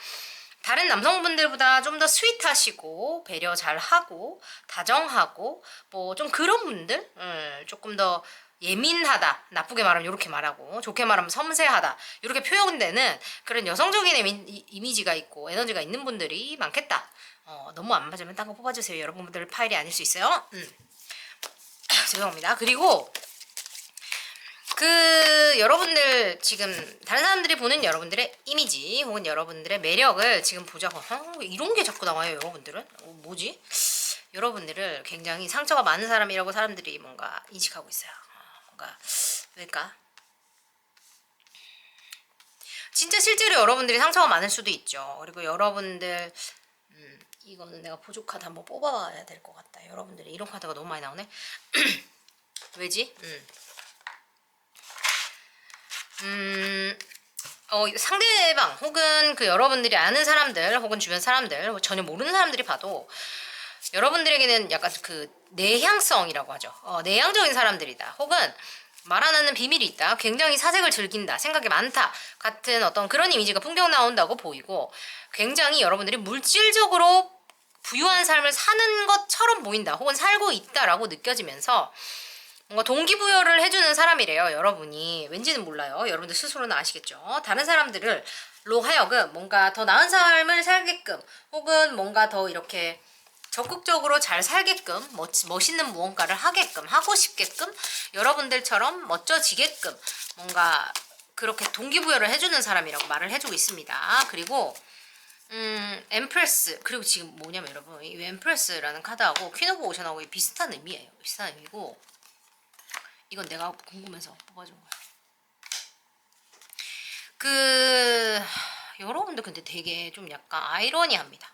다른 남성분들보다 좀 더 스윗하시고 배려 잘하고 다정하고 뭐 좀 그런 분들, 조금 더 예민하다, 나쁘게 말하면 이렇게 말하고 좋게 말하면 섬세하다 이렇게 표현되는 그런 여성적인 이미지가 있고 에너지가 있는 분들이 많겠다. 너무 안 맞으면 딴 거 뽑아주세요. 여러분들 파일이 아닐 수 있어요. 죄송합니다. 그리고 여러분들 지금 다른 사람들이 보는 여러분들의 이미지 혹은 여러분들의 매력을 지금 보자고 이런 게 자꾸 나와요. 여러분들은 뭐지? 여러분들을 굉장히 상처가 많은 사람이라고 사람들이 뭔가 인식하고 있어요. 뭔가 왜일까? 진짜 실제로 여러분들이 상처가 많을 수도 있죠. 그리고 여러분들 이거는 내가 보조 카드 한번 뽑아야 될 것 같다. 여러분들이 이런 카드가 너무 많이 나오네. 왜지? 상대방 혹은 여러분들이 아는 사람들 혹은 주변 사람들 전혀 모르는 사람들이 봐도 여러분들에게는 약간 내향성이라고 하죠. 내향적인 사람들이다. 혹은 말 안 하는 비밀이 있다. 굉장히 사색을 즐긴다. 생각이 많다. 같은 어떤 그런 이미지가 풍경 나온다고 보이고 굉장히 여러분들이 물질적으로 부유한 삶을 사는 것처럼 보인다. 혹은 살고 있다라고 느껴지면서 뭔가 동기부여를 해주는 사람이래요. 여러분이. 왠지는 몰라요. 여러분들 스스로는 아시겠죠. 다른 사람들로 하여금 뭔가 더 나은 삶을 살게끔 혹은 뭔가 더 이렇게 적극적으로 잘 살게끔 멋있는 무언가를 하게끔 하고 싶게끔 여러분들처럼 멋져지게끔 뭔가 그렇게 동기부여를 해주는 사람이라고 말을 해주고 있습니다. 그리고 엠프레스 그리고 지금 뭐냐면 여러분 이 엠프레스라는 카드하고 퀸 오브 오션하고 비슷한 의미예요. 비슷한 의미고 이건 내가 궁금해서 뽑아준 거야. 여러분들 근데 되게 좀 약간 아이러니합니다.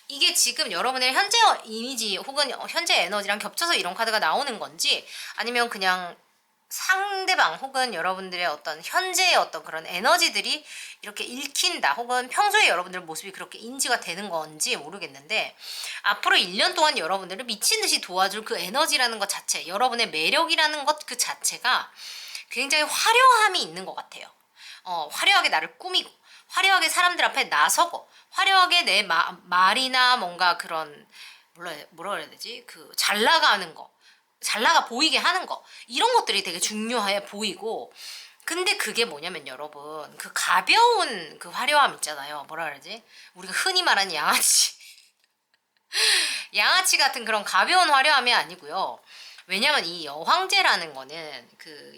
이게 지금 여러분의 현재 이미지 혹은 현재 에너지랑 겹쳐서 이런 카드가 나오는 건지 아니면 그냥 상대방 혹은 여러분들의 어떤 현재의 어떤 그런 에너지들이 이렇게 읽힌다 혹은 평소에 여러분들 모습이 그렇게 인지가 되는 건지 모르겠는데 앞으로 1년 동안 여러분들을 미친 듯이 도와줄 그 에너지라는 것 자체 여러분의 매력이라는 것 그 자체가 굉장히 화려함이 있는 것 같아요. 화려하게 나를 꾸미고 화려하게 사람들 앞에 나서고 화려하게 내 말이나 뭔가 그런 뭐라 그래야 되지? 잘 나가는 거 잘 나가 보이게 하는 거 이런 것들이 되게 중요해 보이고 근데 그게 뭐냐면 여러분 가벼운 화려함 있잖아요. 뭐라 그러지? 우리가 흔히 말하는 양아치 같은 그런 가벼운 화려함이 아니고요. 왜냐면 이 여황제라는 거는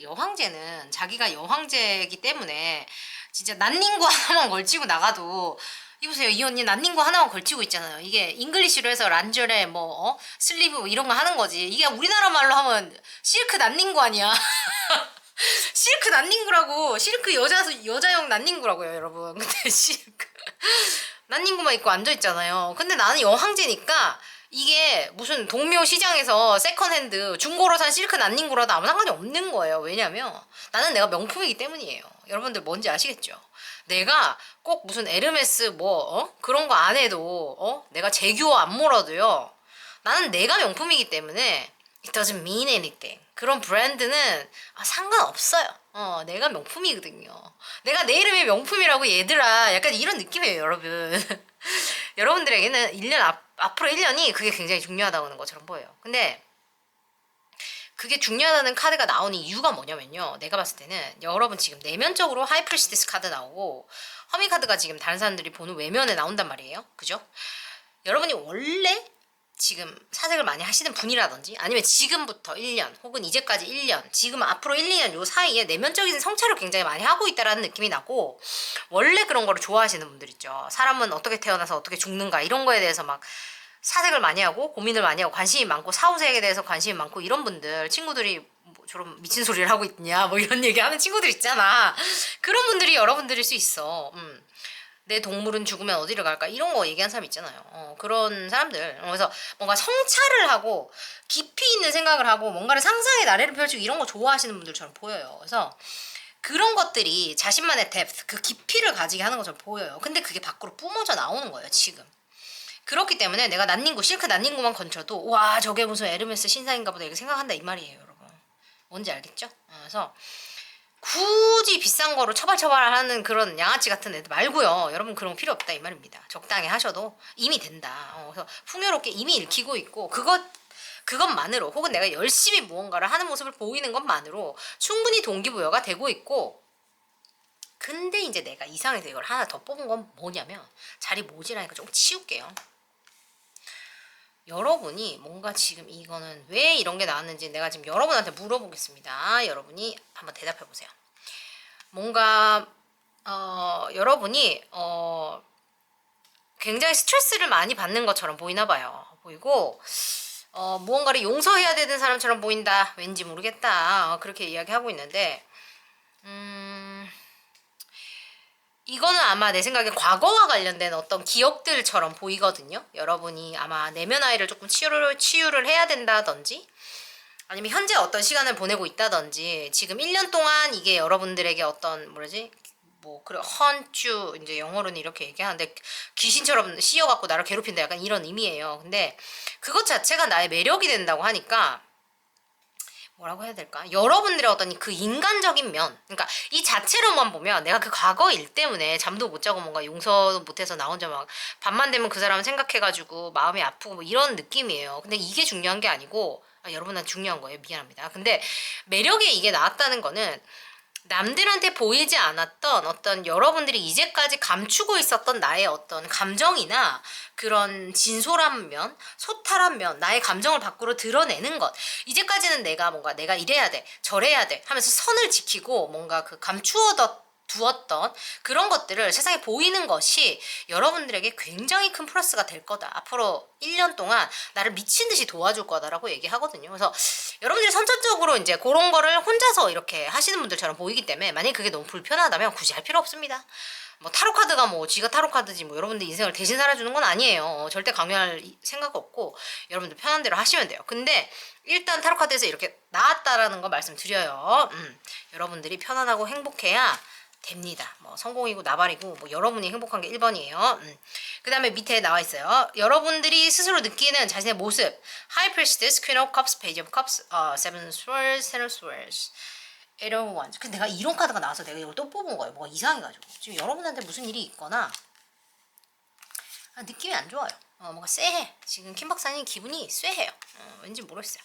여황제는 자기가 여황제이기 때문에 진짜 난닝구 하나만 걸치고 나가도 이보세요. 이 언니 난닝구 하나만 걸치고 있잖아요. 이게 잉글리시로 해서 란절에 슬리브 뭐 이런 거 하는 거지. 이게 우리나라 말로 하면 실크 난닝구 아니야. 실크 난닝구라고. 실크 여자용 난닝구라고요 여러분. 근데 실크 난닝구만 입고 앉아있잖아요. 근데 나는 여황제니까 이게 무슨 동묘 시장에서 세컨핸드 중고로 산 실크 난닝구라도 아무 상관이 없는 거예요. 왜냐면 나는 내가 명품이기 때문이에요. 여러분들 뭔지 아시겠죠? 내가 꼭 무슨 에르메스 그런 거 안 해도 내가 제규어 안 몰아도요. 나는 내가 명품이기 때문에 it doesn't mean anything. 그런 브랜드는 상관없어요. 내가 명품이거든요. 내가 내 이름이 명품이라고 얘들아. 약간 이런 느낌이에요, 여러분. 여러분들에게는 앞으로 1년이 그게 굉장히 중요하다고 하는 것처럼 보여요. 근데 그게 중요하다는 카드가 나오는 이유가 뭐냐면요. 내가 봤을 때는 여러분 지금 내면적으로 하이프리스티스 카드 나오고 허미 카드가 지금 다른 사람들이 보는 외면에 나온단 말이에요. 그죠? 여러분이 원래 지금 사색을 많이 하시는 분이라든지 아니면 지금부터 1년 혹은 이제까지 1년 지금 앞으로 1, 2년 요 사이에 내면적인 성찰을 굉장히 많이 하고 있다라는 느낌이 나고 원래 그런 거를 좋아하시는 분들 있죠. 사람은 어떻게 태어나서 어떻게 죽는가 이런 거에 대해서 막 사색을 많이 하고 고민을 많이 하고 관심이 많고 사후세계에 대해서 관심이 많고 이런 분들 친구들이 저런 미친 소리를 하고 있냐 이런 얘기하는 친구들 있잖아. 그런 분들이 여러분들일 수 있어. 내 동물은 죽으면 어디를 갈까 이런 거 얘기하는 사람 있잖아요. 그런 사람들. 그래서 뭔가 성찰을 하고 깊이 있는 생각을 하고 뭔가를 상상의 나래를 펼치고 이런 거 좋아하시는 분들처럼 보여요. 그래서 그런 것들이 자신만의 depth, 깊이를 가지게 하는 것처럼 보여요. 근데 그게 밖으로 뿜어져 나오는 거예요, 지금. 그렇기 때문에 내가 실크 난닝구만 건져도 와 저게 무슨 에르메스 신상인가 보다 이렇게 생각한다 이 말이에요, 여러분. 뭔지 알겠죠? 그래서 굳이 비싼 거로 처발처발하는 그런 양아치 같은 애들 말고요. 여러분 그런 거 필요 없다 이 말입니다. 적당히 하셔도 이미 된다. 그래서 풍요롭게 이미 읽히고 있고 그것만으로 혹은 내가 열심히 무언가를 하는 모습을 보이는 것만으로 충분히 동기부여가 되고 있고 근데 이제 내가 이상해서 이걸 하나 더 뽑은 건 뭐냐면 자리 모자라니까 좀 치울게요. 여러분이 뭔가 지금 이거는 왜 이런 게 나왔는지 내가 지금 여러분한테 물어보겠습니다. 여러분이 한번 대답해 보세요. 뭔가 여러분이 굉장히 스트레스를 많이 받는 것처럼 보이나 봐요. 보이고 무언가를 용서해야 되는 사람처럼 보인다. 왠지 모르겠다. 그렇게 이야기하고 있는데 이거는 아마 내 생각에 과거와 관련된 어떤 기억들처럼 보이거든요. 여러분이 아마 내면 아이를 조금 치유를 해야 된다든지 아니면 현재 어떤 시간을 보내고 있다든지 지금 1년 동안 이게 여러분들에게 어떤 뭐라지? 뭐 그래 헌츄 이제 영어로는 이렇게 얘기하는데 귀신처럼 씌어갖고 나를 괴롭힌다 약간 이런 의미예요. 근데 그것 자체가 나의 매력이 된다고 하니까 뭐라고 해야 될까? 여러분들의 어떤 그 인간적인 면, 그러니까 이 자체로만 보면 내가 그 과거 일 때문에 잠도 못 자고 뭔가 용서도 못해서 나 혼자 막 밤만 되면 그 사람을 생각해가지고 마음이 아프고 뭐 이런 느낌이에요. 근데 이게 중요한 게 아니고 여러분한테 중요한 거예요. 미안합니다. 근데 매력에 이게 나왔다는 거는 남들한테 보이지 않았던 어떤 여러분들이 이제까지 감추고 있었던 나의 어떤 감정이나 그런 진솔한 면, 소탈한 면, 나의 감정을 밖으로 드러내는 것. 이제까지는 내가 뭔가 내가 이래야 돼, 저래야 돼 하면서 선을 지키고 뭔가 그 두었던 그런 것들을 세상에 보이는 것이 여러분들에게 굉장히 큰 플러스가 될 거다. 앞으로 1년 동안 나를 미친 듯이 도와줄 거다라고 얘기하거든요. 그래서 여러분들이 선천적으로 이제 그런 거를 혼자서 이렇게 하시는 분들처럼 보이기 때문에 만약에 그게 너무 불편하다면 굳이 할 필요 없습니다. 뭐 타로 카드가 뭐 지가 타로 카드지 뭐 여러분들 인생을 대신 살아주는 건 아니에요. 절대 강요할 생각 없고 여러분들 편한 대로 하시면 돼요. 근데 일단 타로 카드에서 이렇게 나왔다라는 거 말씀드려요. 여러분들이 편안하고 행복해야 됩니다. 뭐 성공이고 나발이고 뭐 여러분이 행복한 게 1번이에요. 그 다음에 밑에 나와 있어요. 여러분들이 스스로 느끼는 자신의 모습. High Priestess, Queen of Cups, Page of Cups, Seven Swords, Ten of Swords, Eight of Wands. 근데 내가 이런 카드가 나와서 내가 이걸 또 뽑은 거예요. 뭐가 이상해가지고. 지금 여러분한테 무슨 일이 있거나 느낌이 안 좋아요. 뭔가 쎄해. 지금 킴 박사님 기분이 쎄해요. 왠지 모르겠어요.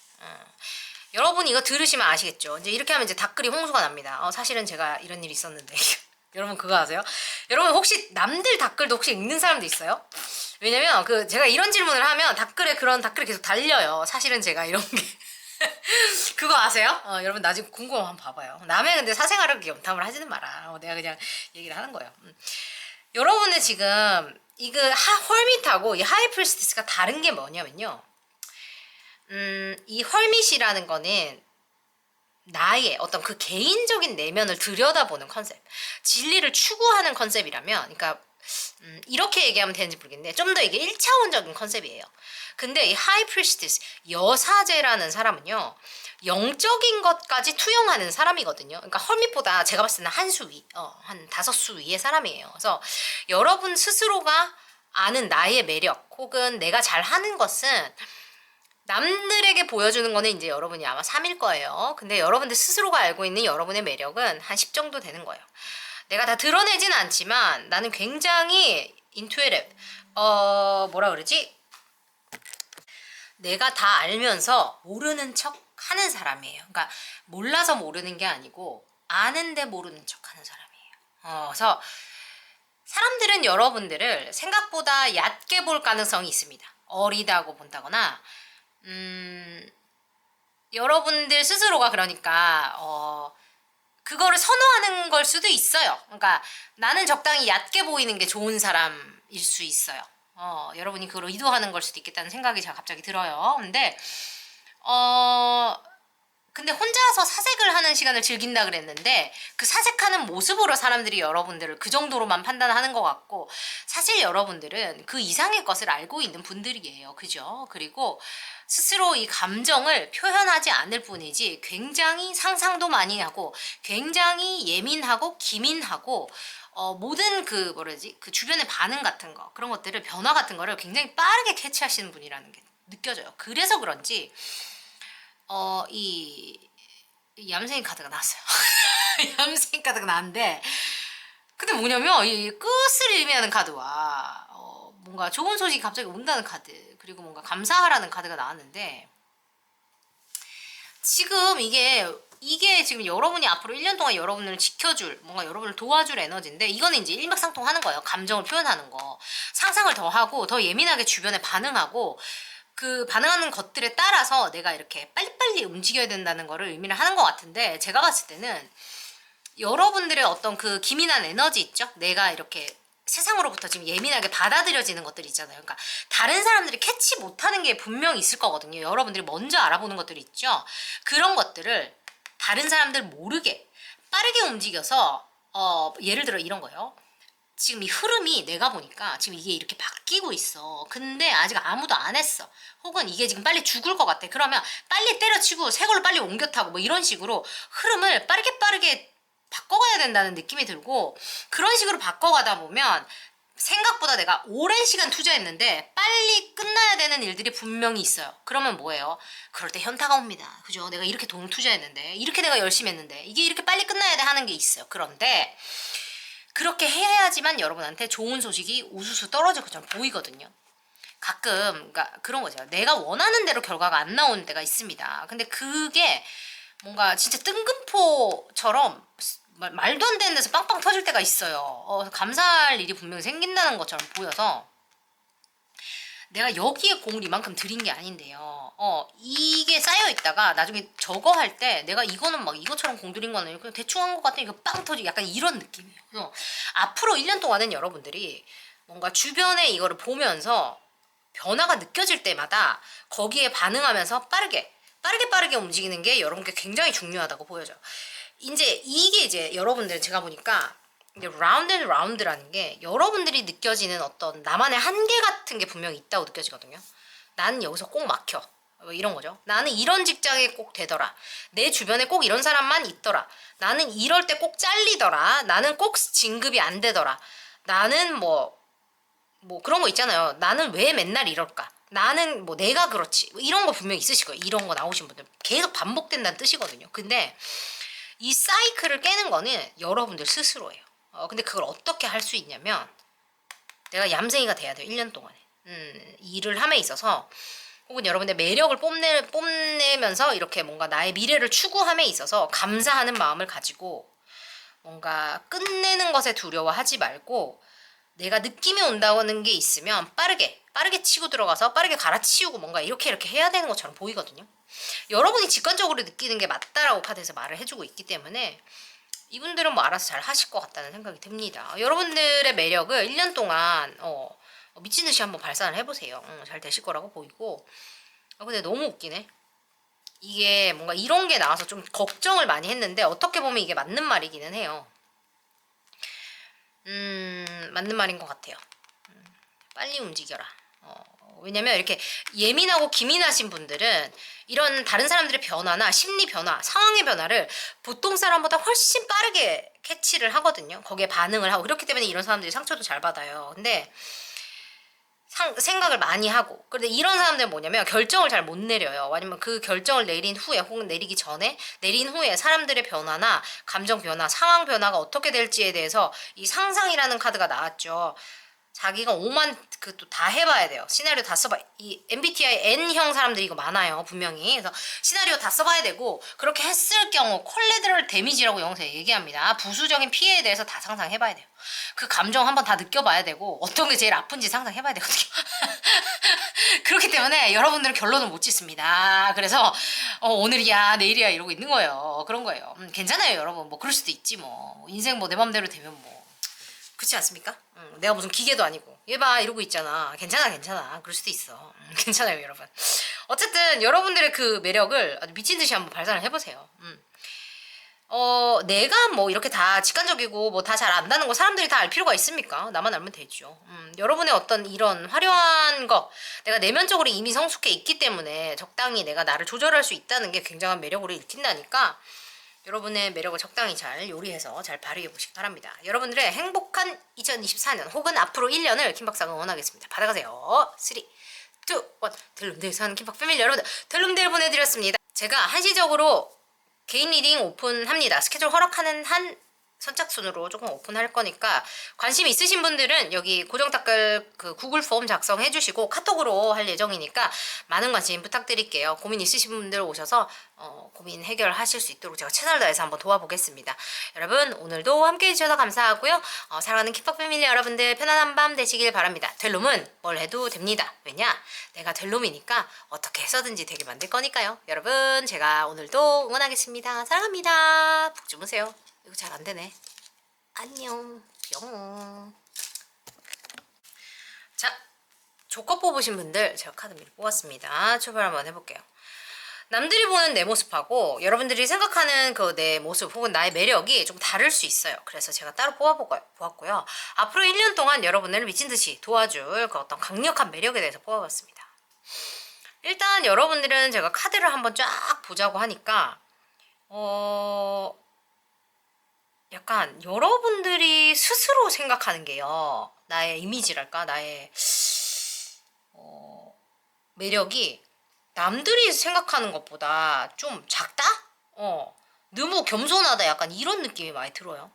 여러분 이거 들으시면 아시겠죠? 이제 이렇게 하면 이제 닭글이 홍수가 납니다. 사실은 제가 이런 일이 있었는데 여러분 그거 아세요? 여러분 혹시 남들 닭글도 혹시 읽는 사람도 있어요? 왜냐면 그 제가 이런 질문을 하면 그런 닭글이 계속 달려요. 사실은 제가 이런 게 그거 아세요? 여러분 나중에 궁금하면 한번 봐봐요. 남의 근데 사생활을 염탐을 하지는 마라. 내가 그냥 얘기를 하는 거예요. 여러분의 지금 이거 헐밋하고 이 하이프리스티스가 다른 게 뭐냐면요. 이 헐밋이라는 거는 나의 어떤 그 개인적인 내면을 들여다보는 컨셉, 진리를 추구하는 컨셉이라면, 그러니까 이렇게 얘기하면 되는지 모르겠는데 좀 더 이게 1차원적인 컨셉이에요. 근데 이 하이프리스티스 여사제라는 사람은요. 영적인 것까지 투영하는 사람이거든요. 그러니까 헐밋보다 제가 봤을 때는 한 수 위, 한 5수 위의 사람이에요. 그래서 여러분 스스로가 아는 나의 매력 혹은 내가 잘하는 것은 남들에게 보여주는 거는 이제 여러분이 아마 3일 거예요. 근데 여러분들 스스로가 알고 있는 여러분의 매력은 한 10 정도 되는 거예요. 내가 다 드러내진 않지만 나는 굉장히 intuitive, 뭐라 그러지? 내가 다 알면서 모르는 척 하는 사람이에요. 그러니까 몰라서 모르는 게 아니고 아는데 모르는 척 하는 사람이에요. 그래서 사람들은 여러분들을 생각보다 얕게 볼 가능성이 있습니다. 어리다고 본다거나 여러분들 스스로가 그러니까 그거를 선호하는 걸 수도 있어요. 그러니까 나는 적당히 얕게 보이는 게 좋은 사람일 수 있어요. 여러분이 그걸 의도하는 걸 수도 있겠다는 생각이 제가 갑자기 들어요. 근데 혼자서 사색을 하는 시간을 즐긴다 그랬는데 그 사색하는 모습으로 사람들이 여러분들을 그 정도로만 판단하는 것 같고 사실 여러분들은 그 이상의 것을 알고 있는 분들이에요. 그죠? 그리고 스스로 이 감정을 표현하지 않을 뿐이지 굉장히 상상도 많이 하고 굉장히 예민하고 기민하고 모든 그 그 주변의 반응 같은 거 그런 것들을 변화 같은 거를 굉장히 빠르게 캐치하시는 분이라는 게 느껴져요. 그래서 그런지 이 얌생이 카드가 나왔어요. 얌생이 카드가 나왔는데 근데 뭐냐면 이 끝을 의미하는 카드와 뭔가 좋은 소식이 갑자기 온다는 카드 그리고 뭔가 감사하라는 카드가 나왔는데 지금 이게 지금 여러분이 앞으로 1년 동안 여러분을 지켜줄 뭔가 여러분을 도와줄 에너지인데 이거는 이제 일맥상통하는 거예요. 감정을 표현하는 거 상상을 더 하고 더 예민하게 주변에 반응하고 그 반응하는 것들에 따라서 내가 이렇게 빨리빨리 움직여야 된다는 거를 의미를 하는 것 같은데, 제가 봤을 때는 여러분들의 어떤 그 기민한 에너지 있죠? 내가 이렇게 세상으로부터 지금 예민하게 받아들여지는 것들이 있잖아요. 그러니까 다른 사람들이 캐치 못하는 게 분명히 있을 거거든요. 여러분들이 먼저 알아보는 것들이 있죠. 그런 것들을 다른 사람들 모르게 빠르게 움직여서 예를 들어 이런 거요. 지금 이 흐름이 내가 보니까 지금 이게 이렇게 바뀌고 있어. 근데 아직 아무도 안 했어. 혹은 이게 지금 빨리 죽을 것 같아. 그러면 빨리 때려치고 새 걸로 빨리 옮겨 타고 뭐 이런 식으로 흐름을 빠르게 바꿔가야 된다는 느낌이 들고, 그런 식으로 바꿔가다 보면 생각보다 내가 오랜 시간 투자했는데 빨리 끝나야 되는 일들이 분명히 있어요. 그러면 뭐예요? 그럴 때 현타가 옵니다. 그죠? 내가 이렇게 돈 투자했는데, 이렇게 내가 열심히 했는데 이게 이렇게 빨리 끝나야 돼 하는 게 있어요. 그런데 그렇게 해야지만 여러분한테 좋은 소식이 우수수 떨어질 것처럼 보이거든요. 가끔 그러니까 그런 거죠. 내가 원하는 대로 결과가 안 나오는 때가 있습니다. 근데 그게 뭔가 진짜 뜬금포처럼 말도 안 되는 데서 빵빵 터질 때가 있어요. 감사할 일이 분명히 생긴다는 것처럼 보여서 내가 여기에 공을 이만큼 들인 게 아닌데요. 이게 쌓여 있다가 나중에 저거 할 때 내가 이거는 막 이것처럼 공 들인 거는 그냥 대충 한 것 같아. 이거 빵 터지고 약간 이런 느낌이에요. 그래서 앞으로 1년 동안은 여러분들이 뭔가 주변에 이거를 보면서 변화가 느껴질 때마다 거기에 반응하면서 빠르게 움직이는 게 여러분께 굉장히 중요하다고 보여져요. 이게 이제 여러분들 제가 보니까 이제 라운드 앤 라운드라는 게 여러분들이 느껴지는 어떤 나만의 한계 같은 게 분명히 있다고 느껴지거든요. 나는 여기서 꼭 막혀. 뭐 이런 거죠. 나는 이런 직장에 꼭 되더라. 내 주변에 꼭 이런 사람만 있더라. 나는 이럴 때 꼭 잘리더라. 나는 꼭 진급이 안 되더라. 나는 뭐 그런 거 있잖아요. 나는 왜 맨날 이럴까? 나는 뭐 내가 그렇지. 뭐 이런 거 분명히 있으실 거예요. 이런 거 나오신 분들. 계속 반복된다는 뜻이거든요. 근데 이 사이클을 깨는 거는 여러분들 스스로예요. 근데 그걸 어떻게 할 수 있냐면 내가 얌생이가 돼야 돼요. 1년 동안에. 일을 함에 있어서 혹은 여러분의 매력을 뽐내면서 이렇게 뭔가 나의 미래를 추구함에 있어서 감사하는 마음을 가지고 뭔가 끝내는 것에 두려워하지 말고 내가 느낌이 온다는 게 있으면 빠르게 치고 들어가서 빠르게 갈아치우고 뭔가 이렇게 해야 되는 것처럼 보이거든요. 여러분이 직관적으로 느끼는 게 맞다라고 카드에서 말을 해주고 있기 때문에 이분들은 뭐 알아서 잘 하실 것 같다는 생각이 듭니다. 여러분들의 매력을 1년 동안 미친 듯이 한번 발산을 해보세요. 잘 되실 거라고 보이고. 근데 너무 웃기네. 이게 뭔가 이런 게 나와서 좀 걱정을 많이 했는데 어떻게 보면 이게 맞는 말이기는 해요. 맞는 말인 것 같아요. 빨리 움직여라. 왜냐면 이렇게 예민하고 기민하신 분들은 이런 다른 사람들의 변화나 심리 변화, 상황의 변화를 보통 사람보다 훨씬 빠르게 캐치를 하거든요. 거기에 반응을 하고. 그렇기 때문에 이런 사람들이 상처도 잘 받아요. 근데 생각을 많이 하고. 그런데 이런 사람들은 뭐냐면 결정을 잘 못 내려요. 아니면 그 결정을 내린 후에 혹은 내리기 전에 내린 후에 사람들의 변화나 감정 변화, 상황 변화가 어떻게 될지에 대해서 이 상상이라는 카드가 나왔죠. 자기가 오만 그 또 다 해봐야 돼요. 시나리오 다 써봐. 이 MBTI N형 사람들이 이거 많아요. 분명히. 그래서 시나리오 다 써봐야 되고 그렇게 했을 경우 콜레드럴 데미지라고 영어에서 얘기합니다. 부수적인 피해에 대해서 다 상상해봐야 돼요. 그 감정 한번 다 느껴봐야 되고 어떤 게 제일 아픈지 상상해봐야 되거든요. 그렇기 때문에 여러분들은 결론을 못 짓습니다. 그래서 오늘이야 내일이야 이러고 있는 거예요. 그런 거예요. 괜찮아요 여러분. 뭐 그럴 수도 있지 뭐. 인생 뭐 내 맘대로 되면 뭐. 그렇지 않습니까? 내가 무슨 기계도 아니고 얘 봐 이러고 있잖아. 괜찮아 그럴 수도 있어. 괜찮아요 여러분. 어쨌든 여러분들의 그 매력을 아주 미친 듯이 한번 발산을 해보세요. 내가 뭐 이렇게 다 직관적이고 뭐 다 잘 안다는 거 사람들이 다 알 필요가 있습니까? 나만 알면 되죠. 여러분의 어떤 이런 화려한 거 내가 내면적으로 이미 성숙해 있기 때문에 적당히 내가 나를 조절할 수 있다는 게 굉장한 매력으로 읽힌다니까 여러분의 매력을 적당히 잘 요리해서 잘 발휘해 보시기 바랍니다. 여러분들의 행복한 2024년 혹은 앞으로 1년을 김박사가 응원하겠습니다. 받아가세요. 3, 2, 1 델룸델 사는 김박 패밀리 여러분들 델룸델 보내드렸습니다. 제가 한시적으로 개인 리딩 오픈합니다. 스케줄 허락하는 한 선착순으로 조금 오픈할 거니까 관심 있으신 분들은 여기 고정 댓글 그 구글 폼 작성해 주시고 카톡으로 할 예정이니까 많은 관심 부탁드릴게요. 고민 있으신 분들 오셔서 고민 해결하실 수 있도록 제가 최선을 다해서 한번 도와보겠습니다. 여러분 오늘도 함께 해주셔서 감사하고요. 사랑하는 킴박 패밀리 여러분들 편안한 밤 되시길 바랍니다. 될 놈은 뭘 해도 됩니다. 왜냐? 내가 될 놈이니까 어떻게 해서든지 되게 만들 거니까요. 여러분 제가 오늘도 응원하겠습니다. 사랑합니다. 푹 주무세요. 이거 잘 안 되네. 안녕. 뿅. 자, 조커 뽑으신 분들 제가 카드 미리 뽑았습니다. 출발 한번 해볼게요. 남들이 보는 내 모습하고 여러분들이 생각하는 그 내 모습 혹은 나의 매력이 좀 다를 수 있어요. 그래서 제가 따로 뽑아보았고요. 앞으로 1년 동안 여러분을 미친듯이 도와줄 그 어떤 강력한 매력에 대해서 뽑아봤습니다. 일단 여러분들은 제가 카드를 한번 쫙 보자고 하니까 약간 여러분들이 스스로 생각하는 게요. 나의 이미지랄까? 나의 매력이 남들이 생각하는 것보다 좀 작다? 너무 겸손하다 약간 이런 느낌이 많이 들어요.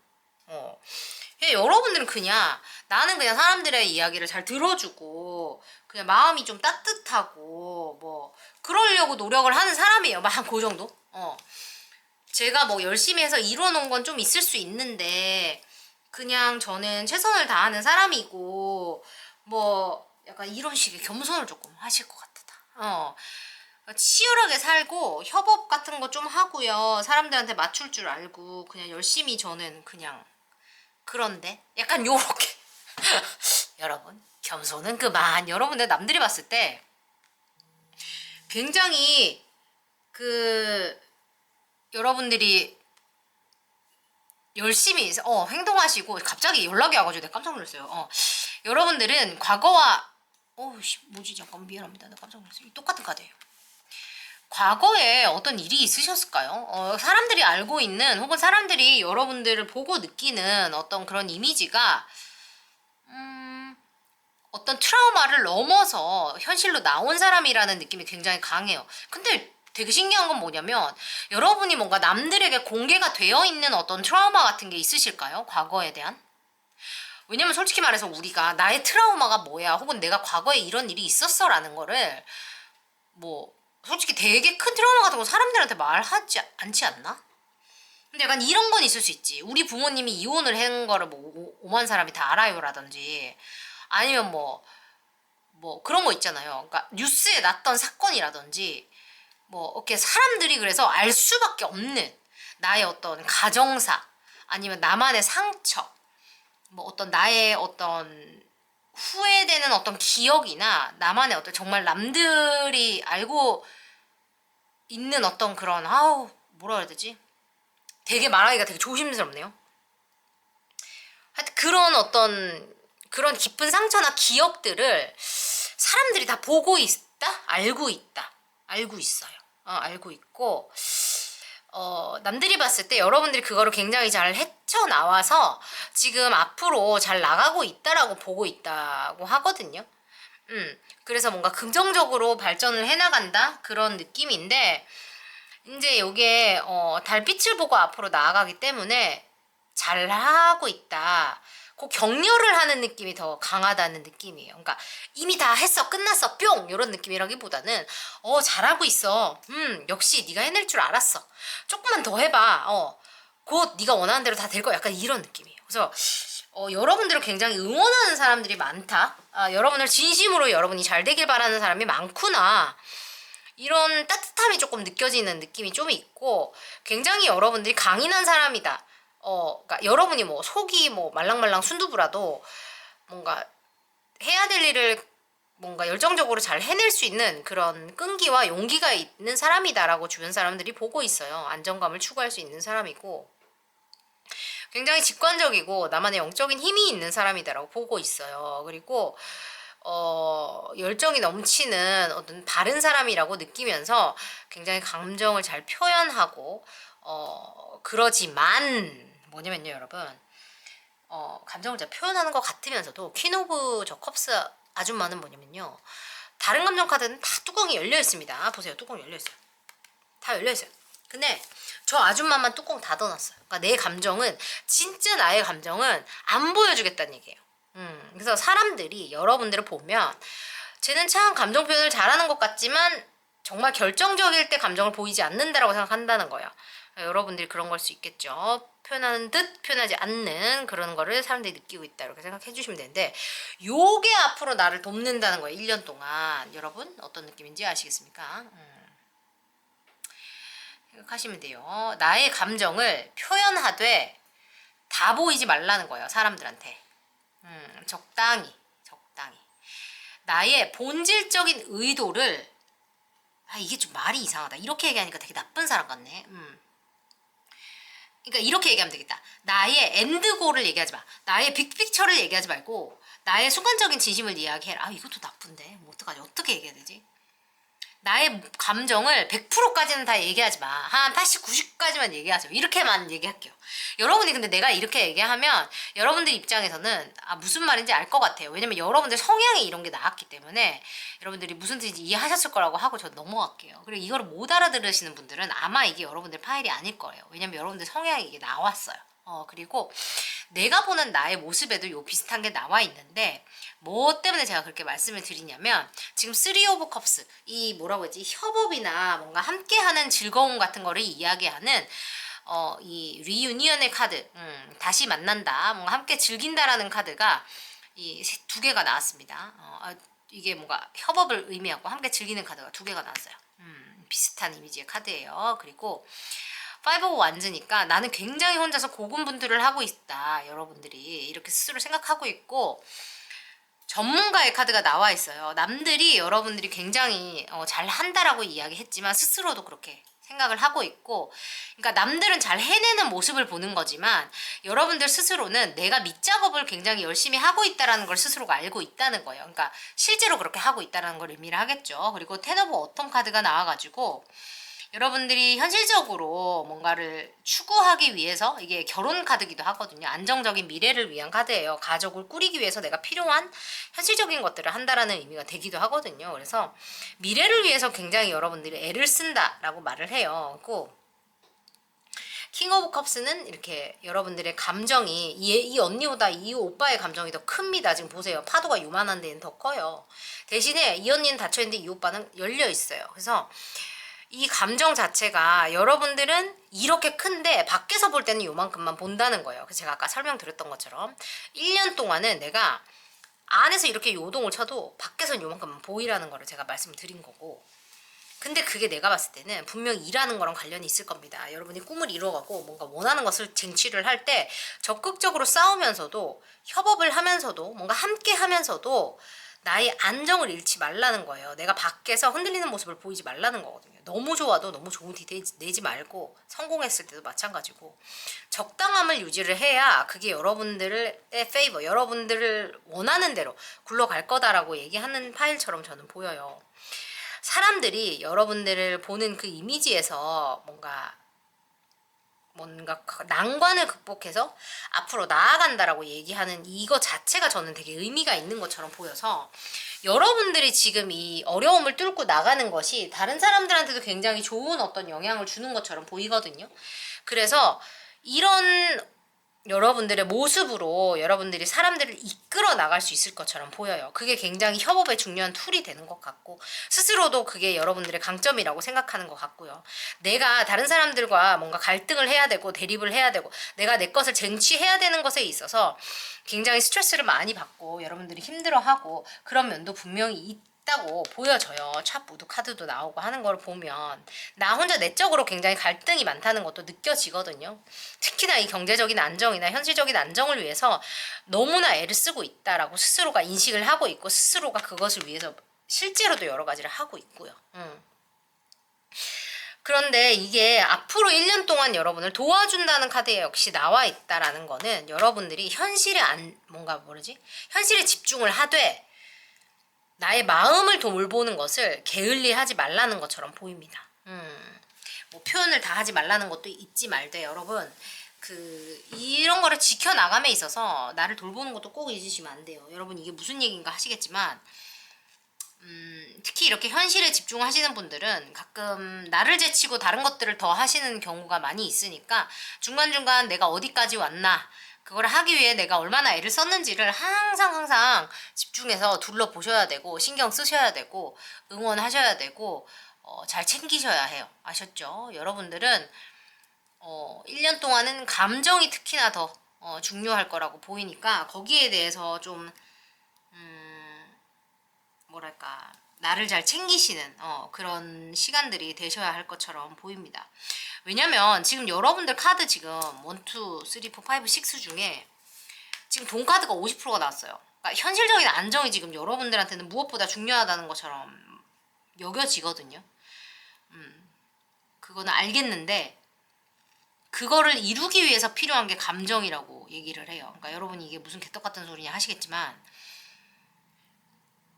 여러분들은 그냥 나는 그냥 사람들의 이야기를 잘 들어주고 그냥 마음이 좀 따뜻하고 뭐 그러려고 노력을 하는 사람이에요. 한 그 정도? 제가 뭐 열심히 해서 이뤄놓은 건 좀 있을 수 있는데 그냥 저는 최선을 다하는 사람이고 뭐 약간 이런 식의 겸손을 조금 하실 것 같다. 치열하게 살고 협업 같은 거 좀 하고요. 사람들한테 맞출 줄 알고 그냥 열심히 저는 그냥 그런데 약간 요렇게 여러분 겸손은 그만. 여러분들 남들이 봤을 때 굉장히 여러분들이 열심히 행동하시고 갑자기 연락이 와가지고 내가 깜짝 놀랐어요. 여러분들은 과거와 뭐지 잠깐 미안합니다. 나 깜짝 놀랐어요. 똑같은 카드예요. 과거에 어떤 일이 있으셨을까요? 사람들이 알고 있는 혹은 사람들이 여러분들을 보고 느끼는 어떤 그런 이미지가 어떤 트라우마를 넘어서 현실로 나온 사람이라는 느낌이 굉장히 강해요. 근데 되게 신기한 건 뭐냐면 여러분이 뭔가 남들에게 공개가 되어 있는 어떤 트라우마 같은 게 있으실까요? 과거에 대한? 왜냐면 솔직히 말해서 우리가 나의 트라우마가 뭐야 혹은 내가 과거에 이런 일이 있었어 라는 거를 뭐 솔직히 되게 큰 트라우마 같은 거 사람들한테 말하지 않지 않나? 근데 약간 이런 건 있을 수 있지. 우리 부모님이 이혼을 한 거를 뭐 5만 사람이 다 알아요 라든지 아니면 뭐 그런 거 있잖아요. 그러니까 뉴스에 났던 사건이라든지 뭐 이렇게 사람들이 그래서 알 수밖에 없는 나의 어떤 가정사 아니면 나만의 상처 뭐 어떤 나의 어떤 후회되는 어떤 기억이나 나만의 어떤 정말 남들이 알고 있는 어떤 그런 뭐라 그래야 되지? 되게 말하기가 되게 조심스럽네요. 하여튼 그런 깊은 상처나 기억들을 사람들이 다 보고 있다? 알고 있다. 알고 있어요. 알고 있고 남들이 봤을 때 여러분들이 그거를 굉장히 잘 헤쳐나와서 지금 앞으로 잘 나가고 있다라고 보고 있다고 하거든요. 그래서 뭔가 긍정적으로 발전을 해나간다 그런 느낌인데 이제 요게 달빛을 보고 앞으로 나아가기 때문에 잘하고 있다. 그 격려를 하는 느낌이 더 강하다는 느낌이에요. 그러니까 이미 다 했어 끝났어 뿅 이런 느낌이라기보다는 잘하고 있어. 역시 네가 해낼 줄 알았어. 조금만 더 해봐. 곧 네가 원하는 대로 다 될 거야. 약간 이런 느낌이에요. 그래서 여러분들을 굉장히 응원하는 사람들이 많다. 여러분을 진심으로 여러분이 잘 되길 바라는 사람이 많구나. 이런 따뜻함이 조금 느껴지는 느낌이 좀 있고 굉장히 여러분들이 강인한 사람이다. 그러니까 여러분이 뭐 속이 뭐 말랑말랑 순두부라도 뭔가 해야 될 일을 뭔가 열정적으로 잘 해낼 수 있는 그런 끈기와 용기가 있는 사람이다라고 주변 사람들이 보고 있어요. 안정감을 추구할 수 있는 사람이고 굉장히 직관적이고 나만의 영적인 힘이 있는 사람이다라고 보고 있어요. 그리고 열정이 넘치는 어떤 바른 사람이라고 느끼면서 굉장히 감정을 잘 표현하고 그러지만 뭐냐면요 여러분 감정을 잘 표현하는 것 같으면서도 퀸 오브 저 컵스 아줌마는 뭐냐면요 다른 감정 카드는 다 뚜껑이 열려 있습니다. 보세요 뚜껑이 열려 있어요. 다 열려 있어요. 근데 저 아줌마만 뚜껑 닫아놨어요. 그러니까 내 감정은, 진짜 나의 감정은 안 보여주겠다는 얘기예요. 그래서 사람들이 여러분들을 보면 쟤는 참 감정 표현을 잘하는 것 같지만 정말 결정적일 때 감정을 보이지 않는다라고 생각한다는 거예요. 여러분들이 그런 걸 수 있겠죠. 표현하는 듯 표현하지 않는 그런 거를 사람들이 느끼고 있다, 이렇게 생각해 주시면 되는데, 요게 앞으로 나를 돕는다는 거예요. 1년 동안. 여러분 어떤 느낌인지 아시겠습니까? 생각하시면 돼요. 나의 감정을 표현하되 다 보이지 말라는 거예요. 사람들한테. 적당히. 나의 본질적인 의도를, 이게 좀 말이 이상하다. 이렇게 얘기하니까 되게 나쁜 사람 같네. 그러니까 이렇게 얘기하면 되겠다. 나의 엔드골을 얘기하지 마. 나의 빅픽처를 얘기하지 말고 나의 순간적인 진심을 이야기해라. 이것도 나쁜데. 뭐 어떡하지? 어떻게 얘기해야 되지? 나의 감정을 100%까지는 다 얘기하지 마. 한 80, 90까지만 얘기하세요. 이렇게만 얘기할게요. 여러분이 근데 내가 이렇게 얘기하면 여러분들 입장에서는 무슨 말인지 알 것 같아요. 왜냐면 여러분들 성향이 이런 게 나왔기 때문에 여러분들이 무슨 뜻인지 이해하셨을 거라고 하고 저 넘어갈게요. 그리고 이거를 못 알아들으시는 분들은 아마 이게 여러분들 파일이 아닐 거예요. 왜냐면 여러분들 성향이 이게 나왔어요. 그리고 내가 보는 나의 모습에도 요 비슷한 게 나와 있는데, 뭐 때문에 제가 그렇게 말씀을 드리냐면, 지금 3 오브 컵스, 이 뭐라고 했지, 협업이나 뭔가 함께하는 즐거움 같은 거를 이야기하는 이 리유니언의 카드, 다시 만난다, 뭔가 함께 즐긴다라는 카드가 이 2개가 나왔습니다. 이게 뭔가 협업을 의미하고 함께 즐기는 카드가 2개가 나왔어요. 비슷한 이미지의 카드예요. 그리고 5 오브 완즈니까 나는 굉장히 혼자서 고군분투를 하고 있다. 여러분들이 이렇게 스스로 생각하고 있고, 전문가의 카드가 나와 있어요. 남들이 여러분들이 굉장히 잘 한다라고 이야기했지만 스스로도 그렇게 생각을 하고 있고, 그러니까 남들은 잘 해내는 모습을 보는 거지만 여러분들 스스로는 내가 밑작업을 굉장히 열심히 하고 있다라는 걸 스스로가 알고 있다는 거예요. 그러니까 실제로 그렇게 하고 있다는 걸 의미를 하겠죠. 그리고 텐 오브 어텀 카드가 나와가지고 여러분들이 현실적으로 뭔가를 추구하기 위해서, 이게 결혼 카드기도 하거든요. 안정적인 미래를 위한 카드예요. 가족을 꾸리기 위해서 내가 필요한 현실적인 것들을 한다라는 의미가 되기도 하거든요. 그래서 미래를 위해서 굉장히 여러분들이 애를 쓴다라고 말을 해요. 그리고 킹 오브 컵스는 이렇게 여러분들의 감정이 이 언니보다 이 오빠의 감정이 더 큽니다. 지금 보세요. 파도가 요만한 데는 더 커요. 대신에 이 언니는 닫혀있는데 이 오빠는 열려 있어요. 그래서 이 감정 자체가 여러분들은 이렇게 큰데 밖에서 볼 때는 요만큼만 본다는 거예요. 그래서 제가 아까 설명드렸던 것처럼 1년 동안은 내가 안에서 이렇게 요동을 쳐도 밖에서는 요만큼만 보이라는 거를 제가 말씀을 드린 거고, 근데 그게 내가 봤을 때는 분명 일하는 거랑 관련이 있을 겁니다. 여러분이 꿈을 이뤄가고 뭔가 원하는 것을 쟁취를 할 때 적극적으로 싸우면서도, 협업을 하면서도, 뭔가 함께 하면서도 나의 안정을 잃지 말라는 거예요. 내가 밖에서 흔들리는 모습을 보이지 말라는 거거든요. 너무 좋아도 너무 좋은 디테일 내지 말고, 성공했을 때도 마찬가지고 적당함을 유지를 해야 그게 여러분들의 페이버, 여러분들을 원하는 대로 굴러갈 거다라고 얘기하는 파일처럼 저는 보여요. 사람들이 여러분들을 보는 그 이미지에서 뭔가 난관을 극복해서 앞으로 나아간다라고 얘기하는 이거 자체가 저는 되게 의미가 있는 것처럼 보여서, 여러분들이 지금 이 어려움을 뚫고 나가는 것이 다른 사람들한테도 굉장히 좋은 어떤 영향을 주는 것처럼 보이거든요. 그래서 이런 여러분들의 모습으로 여러분들이 사람들을 이끌어 나갈 수 있을 것처럼 보여요. 그게 굉장히 협업의 중요한 툴이 되는 것 같고, 스스로도 그게 여러분들의 강점이라고 생각하는 것 같고요. 내가 다른 사람들과 뭔가 갈등을 해야 되고 대립을 해야 되고 내가 내 것을 쟁취해야 되는 것에 있어서 굉장히 스트레스를 많이 받고 여러분들이 힘들어하고 그런 면도 분명히 있다고 보여져요. 차 무드 카드도 나오고 하는 걸 보면 나 혼자 내적으로 굉장히 갈등이 많다는 것도 느껴지거든요. 특히나 이 경제적인 안정이나 현실적인 안정을 위해서 너무나 애를 쓰고 있다라고 스스로가 인식을 하고 있고, 스스로가 그것을 위해서 실제로도 여러 가지를 하고 있고요. 그런데 이게 앞으로 1년 동안 여러분을 도와준다는 카드에 역시 나와 있다라는 거는 여러분들이 현실에 현실에 집중을 하되 나의 마음을 돌보는 것을 게을리하지 말라는 것처럼 보입니다. 뭐 표현을 다 하지 말라는 것도 있지 말되, 여러분 이런 거를 지켜나감에 있어서 나를 돌보는 것도 꼭 잊으시면 안 돼요. 여러분 이게 무슨 얘기인가 하시겠지만, 특히 이렇게 현실에 집중하시는 분들은 가끔 나를 제치고 다른 것들을 더 하시는 경우가 많이 있으니까 중간중간 내가 어디까지 왔나 그걸 하기 위해 내가 얼마나 애를 썼는지를 항상 집중해서 둘러보셔야 되고 신경 쓰셔야 되고 응원하셔야 되고 잘 챙기셔야 해요. 아셨죠? 여러분들은 1년 동안은 감정이 특히나 더 중요할 거라고 보이니까 거기에 대해서 좀 뭐랄까 나를 잘 챙기시는 그런 시간들이 되셔야 할 것처럼 보입니다. 왜냐면 지금 여러분들 카드 지금 1, 2, 3, 4, 5, 6 중에 지금 돈 카드가 50%가 나왔어요. 그러니까 현실적인 안정이 지금 여러분들한테는 무엇보다 중요하다는 것처럼 여겨지거든요. 그거는 알겠는데 그거를 이루기 위해서 필요한 게 감정이라고 얘기를 해요. 그러니까 여러분이 이게 무슨 개떡 같은 소리냐 하시겠지만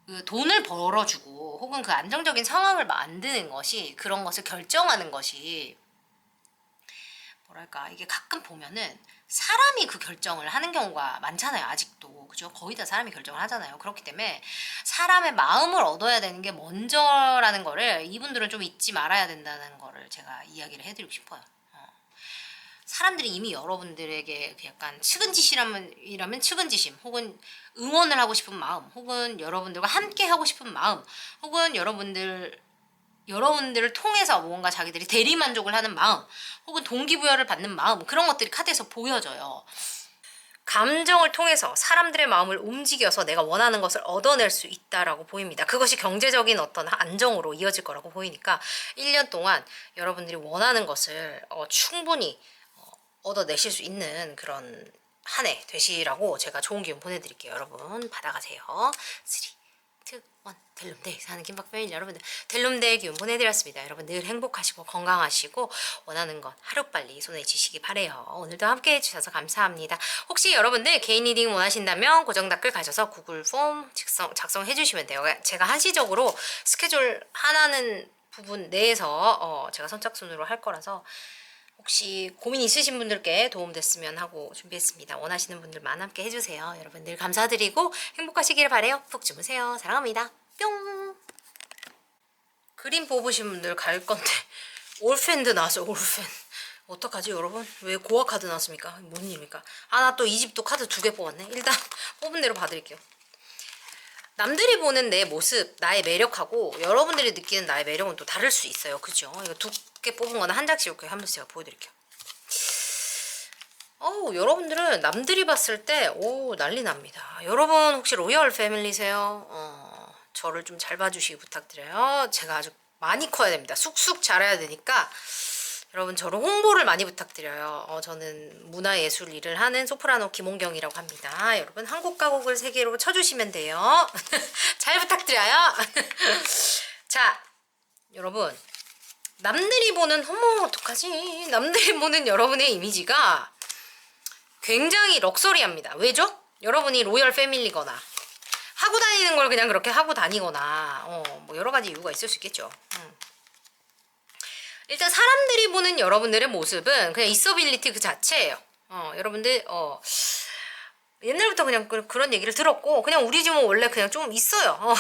그 돈을 벌어주고 혹은 그 안정적인 상황을 만드는 것이 그런 것을 결정하는 것이 뭐랄까 이게 가끔 보면은 사람이 그 결정을 하는 경우가 많잖아요. 아직도 그죠? 거의 다 사람이 결정을 하잖아요. 그렇기 때문에 사람의 마음을 얻어야 되는 게 먼저라는 거를 이분들은 좀 잊지 말아야 된다는 거를 제가 이야기를 해드리고 싶어요. 사람들이 이미 여러분들에게 약간 측은지심이라면 측은지심 혹은 응원을 하고 싶은 마음 혹은 여러분들과 함께 하고 싶은 마음 혹은 여러분들을 통해서 뭔가 자기들이 대리만족을 하는 마음 혹은 동기부여를 받는 마음 그런 것들이 카드에서 보여져요. 감정을 통해서 사람들의 마음을 움직여서 내가 원하는 것을 얻어낼 수 있다라고 보입니다. 그것이 경제적인 어떤 안정으로 이어질 거라고 보이니까 1년 동안 여러분들이 원하는 것을 충분히 얻어내실 수 있는 그런 한 해 되시라고 제가 좋은 기운 보내드릴게요. 여러분 받아가세요. 3, 2, 1 델룸데이 사는 김밥 패밀리 여러분들 델룸데이 기운 보내드렸습니다. 여러분 늘 행복하시고 건강하시고 원하는 것 하루빨리 손에 쥐시기 바래요. 오늘도 함께 해주셔서 감사합니다. 혹시 여러분들 개인 리딩 원하신다면 고정 댓글 가셔서 구글 폼 작성해 주시면 돼요. 제가 한시적으로 스케줄 하나는 부분 내에서 제가 선착순으로 할 거라서 혹시 고민 있으신 분들께 도움됐으면 하고 준비했습니다. 원하시는 분들만 함께 해주세요. 여러분 늘 감사드리고 행복하시길 바래요. 푹 주무세요. 사랑합니다. 뿅. 그림 뽑으신 분들 갈 건데 올펜도 나왔어요. 올펜. 어떡하지 여러분? 왜 고아 카드 나왔습니까? 뭔 일입니까? 아 나 또 이집도 카드 2개 뽑았네. 일단 뽑은 대로 봐드릴게요. 남들이 보는 내 모습, 나의 매력하고 여러분들이 느끼는 나의 매력은 또 다를 수 있어요. 그죠? 이거 2개 뽑은 거는 한 장씩 이렇게 하면서 제가 보여드릴게요. 여러분들은 남들이 봤을 때 난리 납니다. 여러분 혹시 로열 패밀리세요? 저를 좀 잘 봐주시기 부탁드려요. 제가 아주 많이 커야 됩니다. 쑥쑥 자라야 되니까 여러분 저를 홍보를 많이 부탁드려요. 저는 문화예술 일을 하는 소프라노 김홍경이라고 합니다. 여러분 한국 가곡을 세계로 쳐주시면 돼요. 잘 부탁드려요. 자 여러분 남들이 보는 어떡하지? 남들이 보는 여러분의 이미지가 굉장히 럭셔리합니다. 왜죠? 여러분이 로열 패밀리거나 하고 다니는 걸 그냥 그렇게 하고 다니거나 뭐 여러 가지 이유가 있을 수 있겠죠. 일단 사람들이 보는 여러분들의 모습은 그냥 있어빌리티 그 자체예요. 여러분들 옛날부터 그냥 그런 얘기를 들었고 그냥 우리 집은 원래 그냥 좀 있어요.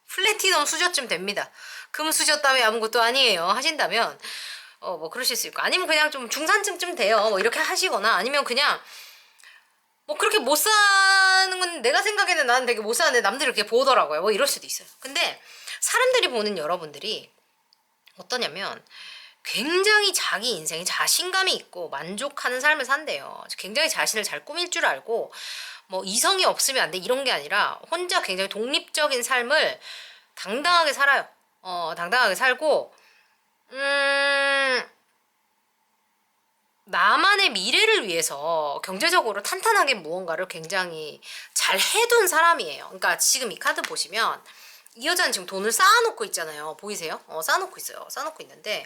플래티넘 수저쯤 됩니다. 금 수저 따위 아무것도 아니에요 하신다면 뭐 그러실 수 있고 아니면 그냥 좀 중산층쯤 돼요. 뭐 이렇게 하시거나 아니면 그냥 뭐 그렇게 못 사는 건 내가 생각에는 나는 되게 못 사는데 남들이 이렇게 보더라고요. 뭐 이럴 수도 있어요. 근데 사람들이 보는 여러분들이 어떠냐면 굉장히 자기 인생에 자신감이 있고 만족하는 삶을 산대요. 굉장히 자신을 잘 꾸밀 줄 알고 뭐 이성이 없으면 안 돼 이런 게 아니라 혼자 굉장히 독립적인 삶을 당당하게 살아요. 당당하게 살고 나만의 미래를 위해서 경제적으로 탄탄하게 무언가를 굉장히 잘 해둔 사람이에요. 그러니까 지금 이 카드 보시면 이 여자는 지금 돈을 쌓아놓고 있잖아요. 보이세요? 쌓아놓고 있어요. 쌓아놓고 있는데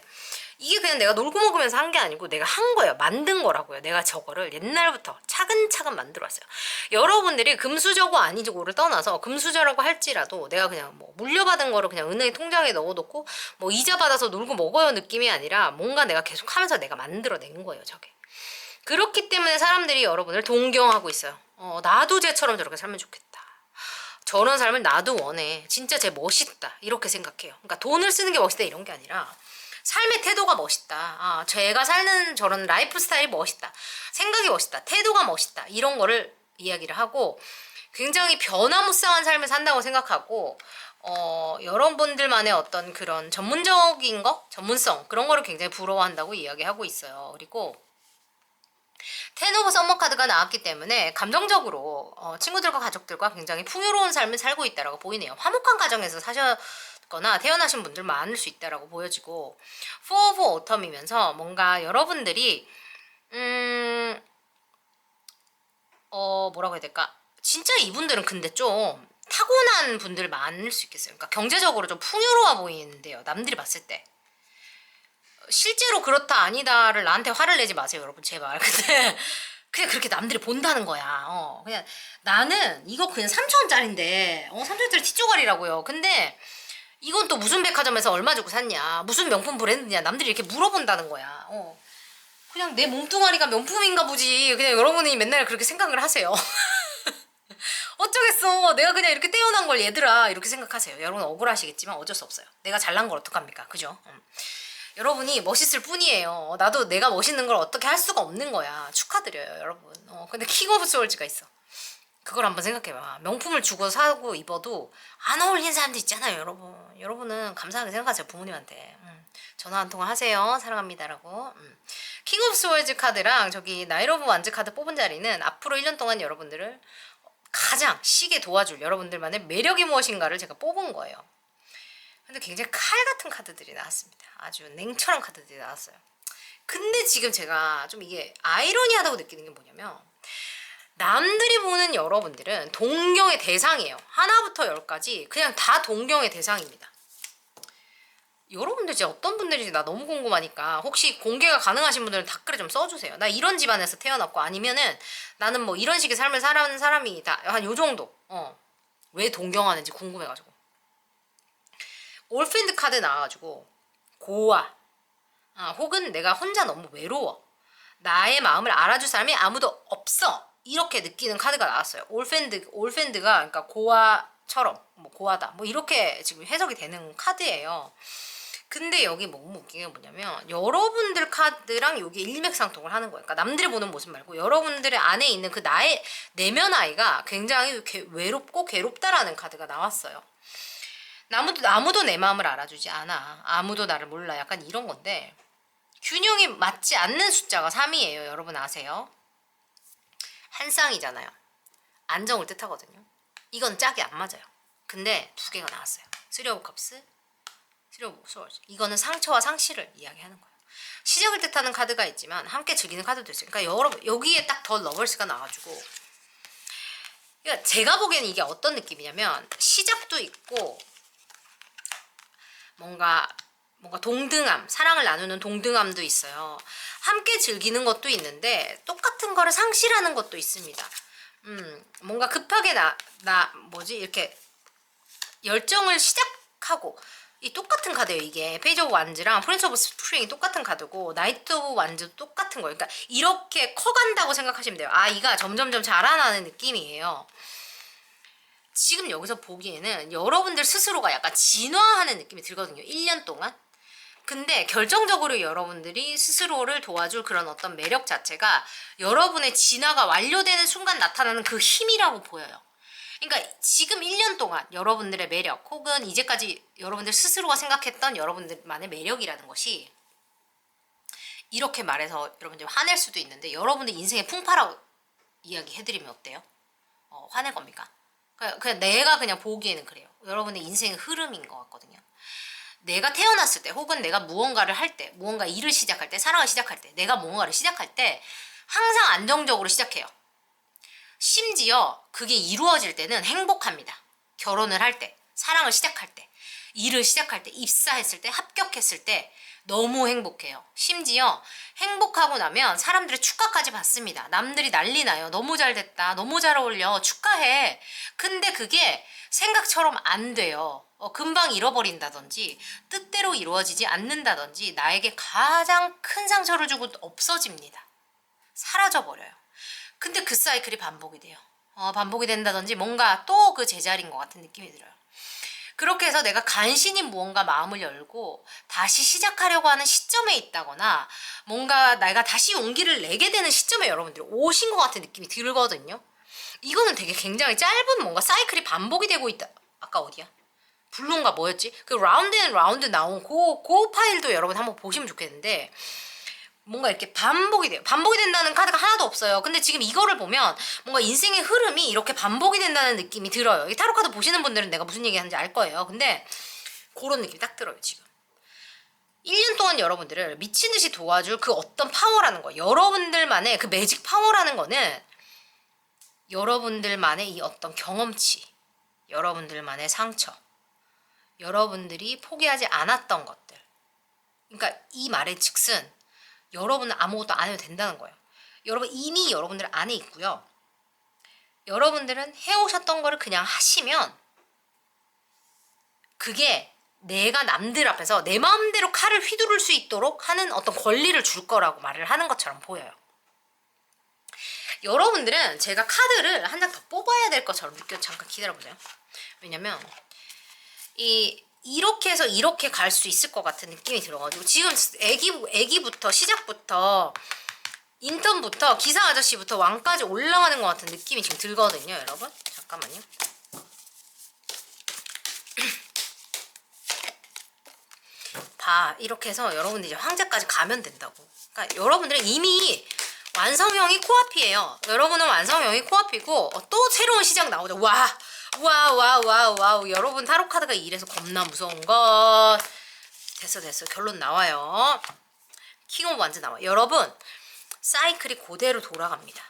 이게 그냥 내가 놀고 먹으면서 한 게 아니고 내가 한 거예요. 만든 거라고요. 내가 저거를 옛날부터 차근차근 만들어 왔어요. 여러분들이 금수저고 아니고를 떠나서 금수저라고 할지라도 내가 그냥 뭐 물려받은 거를 그냥 은행 통장에 넣어놓고 뭐 이자 받아서 놀고 먹어요 느낌이 아니라 뭔가 내가 계속 하면서 내가 만들어낸 거예요. 저게. 그렇기 때문에 사람들이 여러분을 동경하고 있어요. 나도 쟤처럼 저렇게 살면 좋겠다. 저런 삶을 나도 원해. 진짜 쟤 멋있다. 이렇게 생각해요. 그러니까 돈을 쓰는 게 멋있다 이런 게 아니라 삶의 태도가 멋있다. 아, 제가 사는 저런 라이프 스타일이 멋있다. 생각이 멋있다. 태도가 멋있다. 이런 거를 이야기를 하고 굉장히 변화무쌍한 삶을 산다고 생각하고 여러분들만의 어떤 그런 전문적인 거? 전문성 그런 거를 굉장히 부러워한다고 이야기하고 있어요. 그리고 텐 오브 썸머 카드가 나왔기 때문에 감정적으로 친구들과 가족들과 굉장히 풍요로운 삶을 살고 있다라고 보이네요. 화목한 가정에서 사셨거나 태어나신 분들 많을 수 있다라고 보여지고 포 오브 오텀이면서 뭔가 여러분들이 뭐라고 해야 될까? 진짜 이분들은 근데 좀 타고난 분들 많을 수 있겠어요. 그러니까 경제적으로 좀 풍요로워 보이는데요. 남들이 봤을 때. 실제로 그렇다 아니다를 나한테 화를 내지 마세요, 여러분. 제발. 근데 그냥 그렇게 남들이 본다는 거야. 그냥 나는 이거 그냥 3,000원짜리인데 3,000원짜리 티조가리라고요. 근데 이건 또 무슨 백화점에서 얼마 주고 샀냐, 무슨 명품 브랜드냐, 남들이 이렇게 물어본다는 거야. 그냥 내 몸뚱아리가 명품인가 보지. 그냥 여러분이 맨날 그렇게 생각을 하세요. 어쩌겠어. 내가 그냥 이렇게 떼어난 걸 얘들아 이렇게 생각하세요. 여러분 억울하시겠지만 어쩔 수 없어요. 내가 잘난 걸 어떡합니까? 그죠? 여러분이 멋있을 뿐이에요. 나도 내가 멋있는 걸 어떻게 할 수가 없는 거야. 축하드려요, 여러분. 근데 킹 오브 소울즈가 있어. 그걸 한번 생각해봐. 명품을 주고 사고 입어도 안 어울리는 사람도 있잖아요, 여러분. 여러분은 감사하게 생각하세요, 부모님한테. 전화 한 통화 하세요. 사랑합니다라고. 킹 오브 소울즈 카드랑 저기 나이트 오브 완즈 카드 뽑은 자리는 앞으로 1년 동안 여러분들을 가장 시게 도와줄 여러분들만의 매력이 무엇인가를 제가 뽑은 거예요. 근데 굉장히 칼 같은 카드들이 나왔습니다. 아주 냉철한 카드들이 나왔어요. 근데 지금 제가 좀 이게 아이러니하다고 느끼는 게 뭐냐면 남들이 보는 여러분들은 동경의 대상이에요. 하나부터 열까지 그냥 다 동경의 대상입니다. 여러분들 진짜 어떤 분들인지 나 너무 궁금하니까 혹시 공개가 가능하신 분들은 댓글에 좀 써주세요. 나 이런 집안에서 태어났고 아니면은 나는 뭐 이런 식의 삶을 살아가는 사람이 다 한 요 정도 왜 동경하는지 궁금해가지고 올펜드 카드 나와가지고 고아 혹은 내가 혼자 너무 외로워 나의 마음을 알아줄 사람이 아무도 없어 이렇게 느끼는 카드가 나왔어요. 올펜드가 그러니까 고아처럼 뭐 고아다 뭐 이렇게 지금 해석이 되는 카드예요. 근데 여기 너무 웃긴 게 뭐냐면 여러분들 카드랑 여기 일맥상통을 하는 거예요. 그러니까 남들이 보는 모습 말고 여러분들의 안에 있는 그 나의 내면 아이가 굉장히 외롭고 괴롭다라는 카드가 나왔어요. 아무도 내 마음을 알아주지 않아. 아무도 나를 몰라. 약간 이런 건데 균형이 맞지 않는 숫자가 3이에요. 여러분 아세요? 한 쌍이잖아요. 안정을 뜻하거든요. 이건 짝이 안 맞아요. 근데 두 개가 나왔어요. 3 오브 컵스, 3 오브 소울즈. 이거는 상처와 상실을 이야기하는 거예요. 시작을 뜻하는 카드가 있지만 함께 즐기는 카드도 있어요. 그러니까 여러분 여기에 딱 더 러버스가 나와가지고 그러니까 제가 보기에는 이게 어떤 느낌이냐면 시작도 있고 뭔가 동등함, 사랑을 나누는 동등함도 있어요. 함께 즐기는 것도 있는데 똑같은 거를 상실하는 것도 있습니다. 뭔가 급하게 이렇게 열정을 시작하고 이 똑같은 카드예요. 이게 페이지 오브 완즈랑 프린스 오브 스프링이 똑같은 카드고 나이트 오브 완즈도 똑같은 거예요. 그러니까 이렇게 커간다고 생각하시면 돼요. 이가 점점점 자라나는 느낌이에요. 지금 여기서 보기에는 여러분들 스스로가 약간 진화하는 느낌이 들거든요. 1년 동안. 근데 결정적으로 여러분들이 스스로를 도와줄 그런 어떤 매력 자체가 여러분의 진화가 완료되는 순간 나타나는 그 힘이라고 보여요. 그러니까 지금 1년 동안 여러분들의 매력 혹은 이제까지 여러분들 스스로가 생각했던 여러분들만의 매력이라는 것이 이렇게 말해서 여러분들 화낼 수도 있는데 여러분들 인생의 풍파라고 이야기해드리면 어때요? 화낼 겁니까? 그냥 내가 그냥 보기에는 그래요. 여러분의 인생의 흐름인 것 같거든요. 내가 태어났을 때 혹은 내가 무언가를 할 때 무언가 일을 시작할 때 사랑을 시작할 때 내가 무언가를 시작할 때 항상 안정적으로 시작해요. 심지어 그게 이루어질 때는 행복합니다. 결혼을 할 때, 사랑을 시작할 때, 일을 시작할 때, 입사했을 때, 합격했을 때 너무 행복해요. 심지어 행복하고 나면 사람들의 축하까지 받습니다. 남들이 난리 나요. 너무 잘 됐다. 너무 잘 어울려. 축하해. 근데 그게 생각처럼 안 돼요. 금방 잃어버린다든지 뜻대로 이루어지지 않는다든지 나에게 가장 큰 상처를 주고 없어집니다. 사라져버려요. 근데 그 사이클이 반복이 돼요. 반복이 된다든지 뭔가 또 그 제자리인 것 같은 느낌이 들어요. 그렇게 해서 내가 간신히 무언가 마음을 열고 다시 시작하려고 하는 시점에 있다거나 뭔가 내가 다시 용기를 내게 되는 시점에 여러분들이 오신 것 같은 느낌이 들거든요. 이거는 되게 굉장히 짧은 뭔가 사이클이 반복이 되고 있다. 아까 어디야? 블루인가 뭐였지? 그 라운드 앤 라운드 나온 그 파일도 여러분 한번 보시면 좋겠는데 뭔가 이렇게 반복이 돼요. 반복이 된다는 카드가 하나도 없어요. 근데 지금 이거를 보면 뭔가 인생의 흐름이 이렇게 반복이 된다는 느낌이 들어요. 이 타로 카드 보시는 분들은 내가 무슨 얘기 하는지 알 거예요. 근데 그런 느낌이 딱 들어요, 지금. 1년 동안 여러분들을 미친 듯이 도와줄 그 어떤 파워라는 거, 여러분들만의 그 매직 파워라는 거는 여러분들만의 이 어떤 경험치, 여러분들만의 상처, 여러분들이 포기하지 않았던 것들. 그러니까 이 말의 즉슨 여러분은 아무것도 안 해도 된다는 거예요. 여러분 이미 여러분들 안에 있고요. 여러분들은 해오셨던 거를 그냥 하시면 그게 내가 남들 앞에서 내 마음대로 칼을 휘두를 수 있도록 하는 어떤 권리를 줄 거라고 말을 하는 것처럼 보여요. 여러분들은 제가 카드를 한 장 더 뽑아야 될 것처럼 느껴. 잠깐 기다려보세요. 왜냐면 이렇게 해서 이렇게 갈 수 있을 것 같은 느낌이 들어가지고 지금 애기부터 시작부터 인턴부터 기사 아저씨부터 왕까지 올라가는 것 같은 느낌이 지금 들거든요, 여러분. 잠깐만요. 봐, 이렇게 해서 여러분들 이제 황제까지 가면 된다고. 그러니까 여러분들은 이미 완성형이 코앞이에요. 여러분은 완성형이 코앞이고 또 새로운 시작 나오죠. 와우. 여러분 타로 카드가 이래서 겁나 무서운 것. 됐어. 결론 나와요. 킹 오브 완즈 나와요. 여러분 사이클이 그대로 돌아갑니다.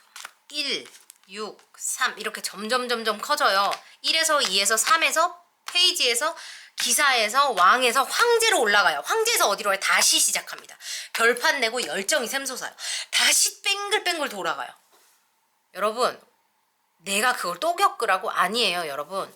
1, 6, 3 이렇게 점점 커져요. 1에서 2에서 3에서 페이지에서 기사에서 왕에서 황제로 올라가요. 황제에서 어디로 가요? 다시 시작합니다. 결판 내고 열정이 샘솟아요. 다시 뱅글뱅글 돌아가요. 여러분 내가 그걸 또 겪으라고? 아니에요, 여러분.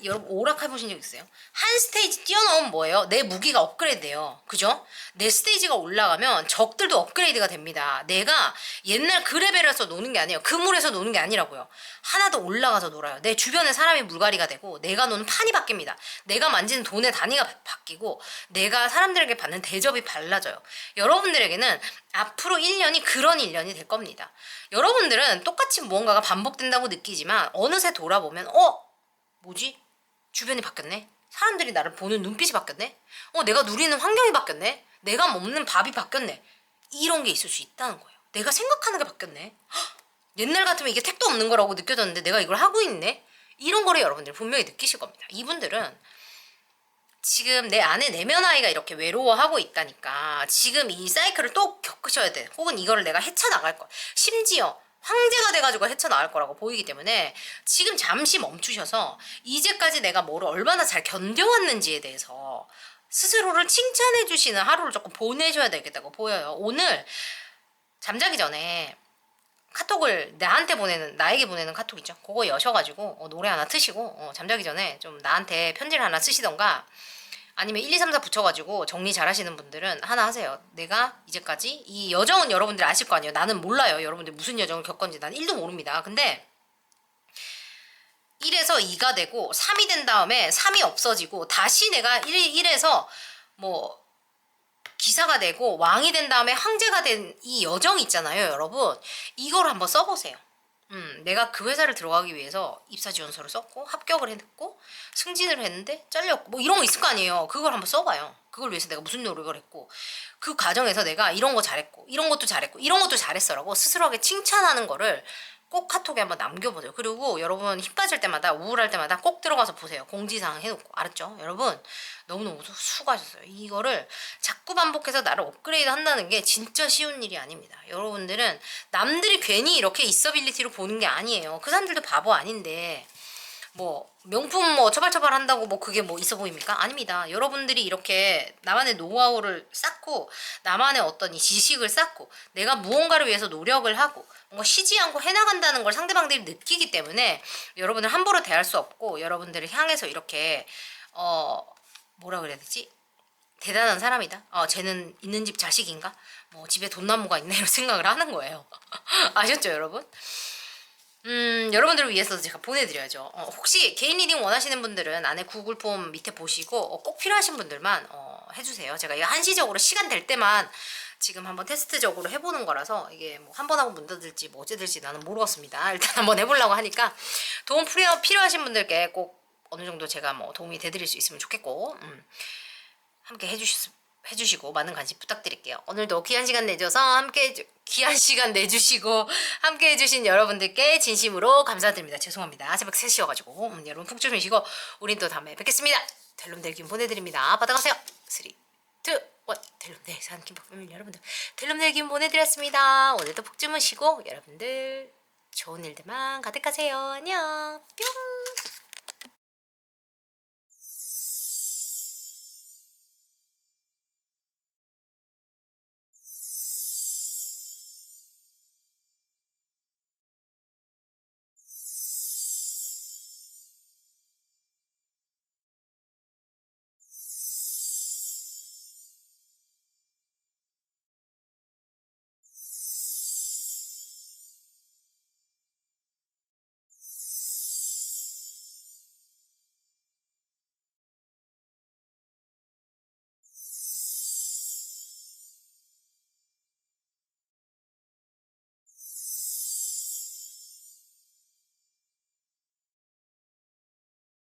여러분 오락해 보신 적 있어요? 한 스테이지 뛰어넘으면 뭐예요? 내 무기가 업그레이드 돼요. 그죠? 내 스테이지가 올라가면 적들도 업그레이드가 됩니다. 내가 옛날 그 레벨에서 노는 게 아니에요. 그 물에서 노는 게 아니라고요. 하나 더 올라가서 놀아요. 내 주변에 사람이 물갈이가 되고 내가 노는 판이 바뀝니다. 내가 만지는 돈의 단위가 바뀌고 내가 사람들에게 받는 대접이 달라져요. 여러분들에게는 앞으로 1년이 그런 1년이 될 겁니다. 여러분들은 똑같이 무언가가 반복된다고 느끼지만 어느새 돌아보면 뭐지? 주변이 바뀌었네? 사람들이 나를 보는 눈빛이 바뀌었네? 내가 누리는 환경이 바뀌었네? 내가 먹는 밥이 바뀌었네? 이런 게 있을 수 있다는 거예요. 내가 생각하는 게 바뀌었네? 헉, 옛날 같으면 이게 택도 없는 거라고 느껴졌는데 내가 이걸 하고 있네? 이런 거를 여러분들 분명히 느끼실 겁니다. 이분들은 지금 내 안에 내면 아이가 이렇게 외로워하고 있다니까 지금 이 사이클을 또 겪으셔야 돼. 혹은 이거를 내가 헤쳐나갈 거야. 심지어 황제가 돼가지고 헤쳐나갈 거라고 보이기 때문에 지금 잠시 멈추셔서 이제까지 내가 뭐를 얼마나 잘 견뎌왔는지에 대해서 스스로를 칭찬해 주시는 하루를 조금 보내셔야 되겠다고 보여요. 오늘 잠자기 전에 카톡을 나에게 보내는 카톡 있죠. 그거 여셔가지고 노래 하나 트시고 잠자기 전에 좀 나한테 편지를 하나 쓰시던가 아니면 1, 2, 3, 4 붙여가지고 정리 잘 하시는 분들은 하나 하세요. 내가 이제까지 이 여정은 여러분들 아실 거 아니에요. 나는 몰라요. 여러분들 무슨 여정을 겪었는지 난 1도 모릅니다. 근데 1에서 2가 되고 3이 된 다음에 3이 없어지고 다시 내가 1에서 뭐 기사가 되고 왕이 된 다음에 황제가 된 이 여정 있잖아요. 여러분 이걸 한번 써보세요. 내가 그 회사를 들어가기 위해서 입사 지원서를 썼고 합격을 했고 승진을 했는데 잘렸고 뭐 이런 거 있을 거 아니에요. 그걸 한번 써봐요. 그걸 위해서 내가 무슨 노력을 했고 그 과정에서 내가 이런 거 잘했고 이런 것도 잘했고 이런 것도 잘했어라고 스스로에게 칭찬하는 거를 꼭 카톡에 한번 남겨보세요. 그리고 여러분 힘 빠질 때마다 우울할 때마다 꼭 들어가서 보세요. 공지사항 해놓고. 알았죠? 여러분 너무너무 수고하셨어요. 이거를 자꾸 반복해서 나를 업그레이드 한다는 게 진짜 쉬운 일이 아닙니다. 여러분들은 남들이 괜히 이렇게 있어빌리티로 보는 게 아니에요. 그 사람들도 바보 아닌데 뭐 명품 뭐 처발처발 한다고 뭐 그게 뭐 있어 보입니까? 아닙니다. 여러분들이 이렇게 나만의 노하우를 쌓고 나만의 어떤 이 지식을 쌓고 내가 무언가를 위해서 노력을 하고 뭔가 쉬지 않고 해나간다는 걸 상대방들이 느끼기 때문에 여러분을 함부로 대할 수 없고 여러분들을 향해서 이렇게 뭐라 그래야 되지? 대단한 사람이다. 쟤는 있는 집 자식인가? 뭐 집에 돈나무가 있네 이런 생각을 하는 거예요. 아셨죠 여러분? 여러분들을 위해서 제가 보내드려야죠. 혹시 개인 리딩 원하시는 분들은 안에 구글 폼 밑에 보시고 꼭 필요하신 분들만 해주세요. 제가 이거 한시적으로 시간 될 때만 지금 한번 테스트적으로 해보는 거라서 이게 뭐 한 번 하고 문 닫을지 뭐 어째 될지 나는 모르겠습니다. 일단 한번 해보려고 하니까 도움 필요하신 분들께 꼭 어느 정도 제가 뭐 도움이 돼드릴 수 있으면 좋겠고 함께 해주시고 많은 관심 부탁드릴게요. 오늘도 귀한 시간 내줘서 귀한 시간 내주시고 함께 해주신 여러분들께 진심으로 감사드립니다. 죄송합니다. 새벽 3시여가지고 여러분 푹 주무시고 우린 또 다음에 뵙겠습니다. 델롬델김 보내드립니다. 받아가세요. 3, 2, 1 델롬델산 김밥 패밀리 여러분들 델롬델김 보내드렸습니다. 오늘도 푹 주무시고 여러분들 좋은 일들만 가득하세요. 안녕 뿅.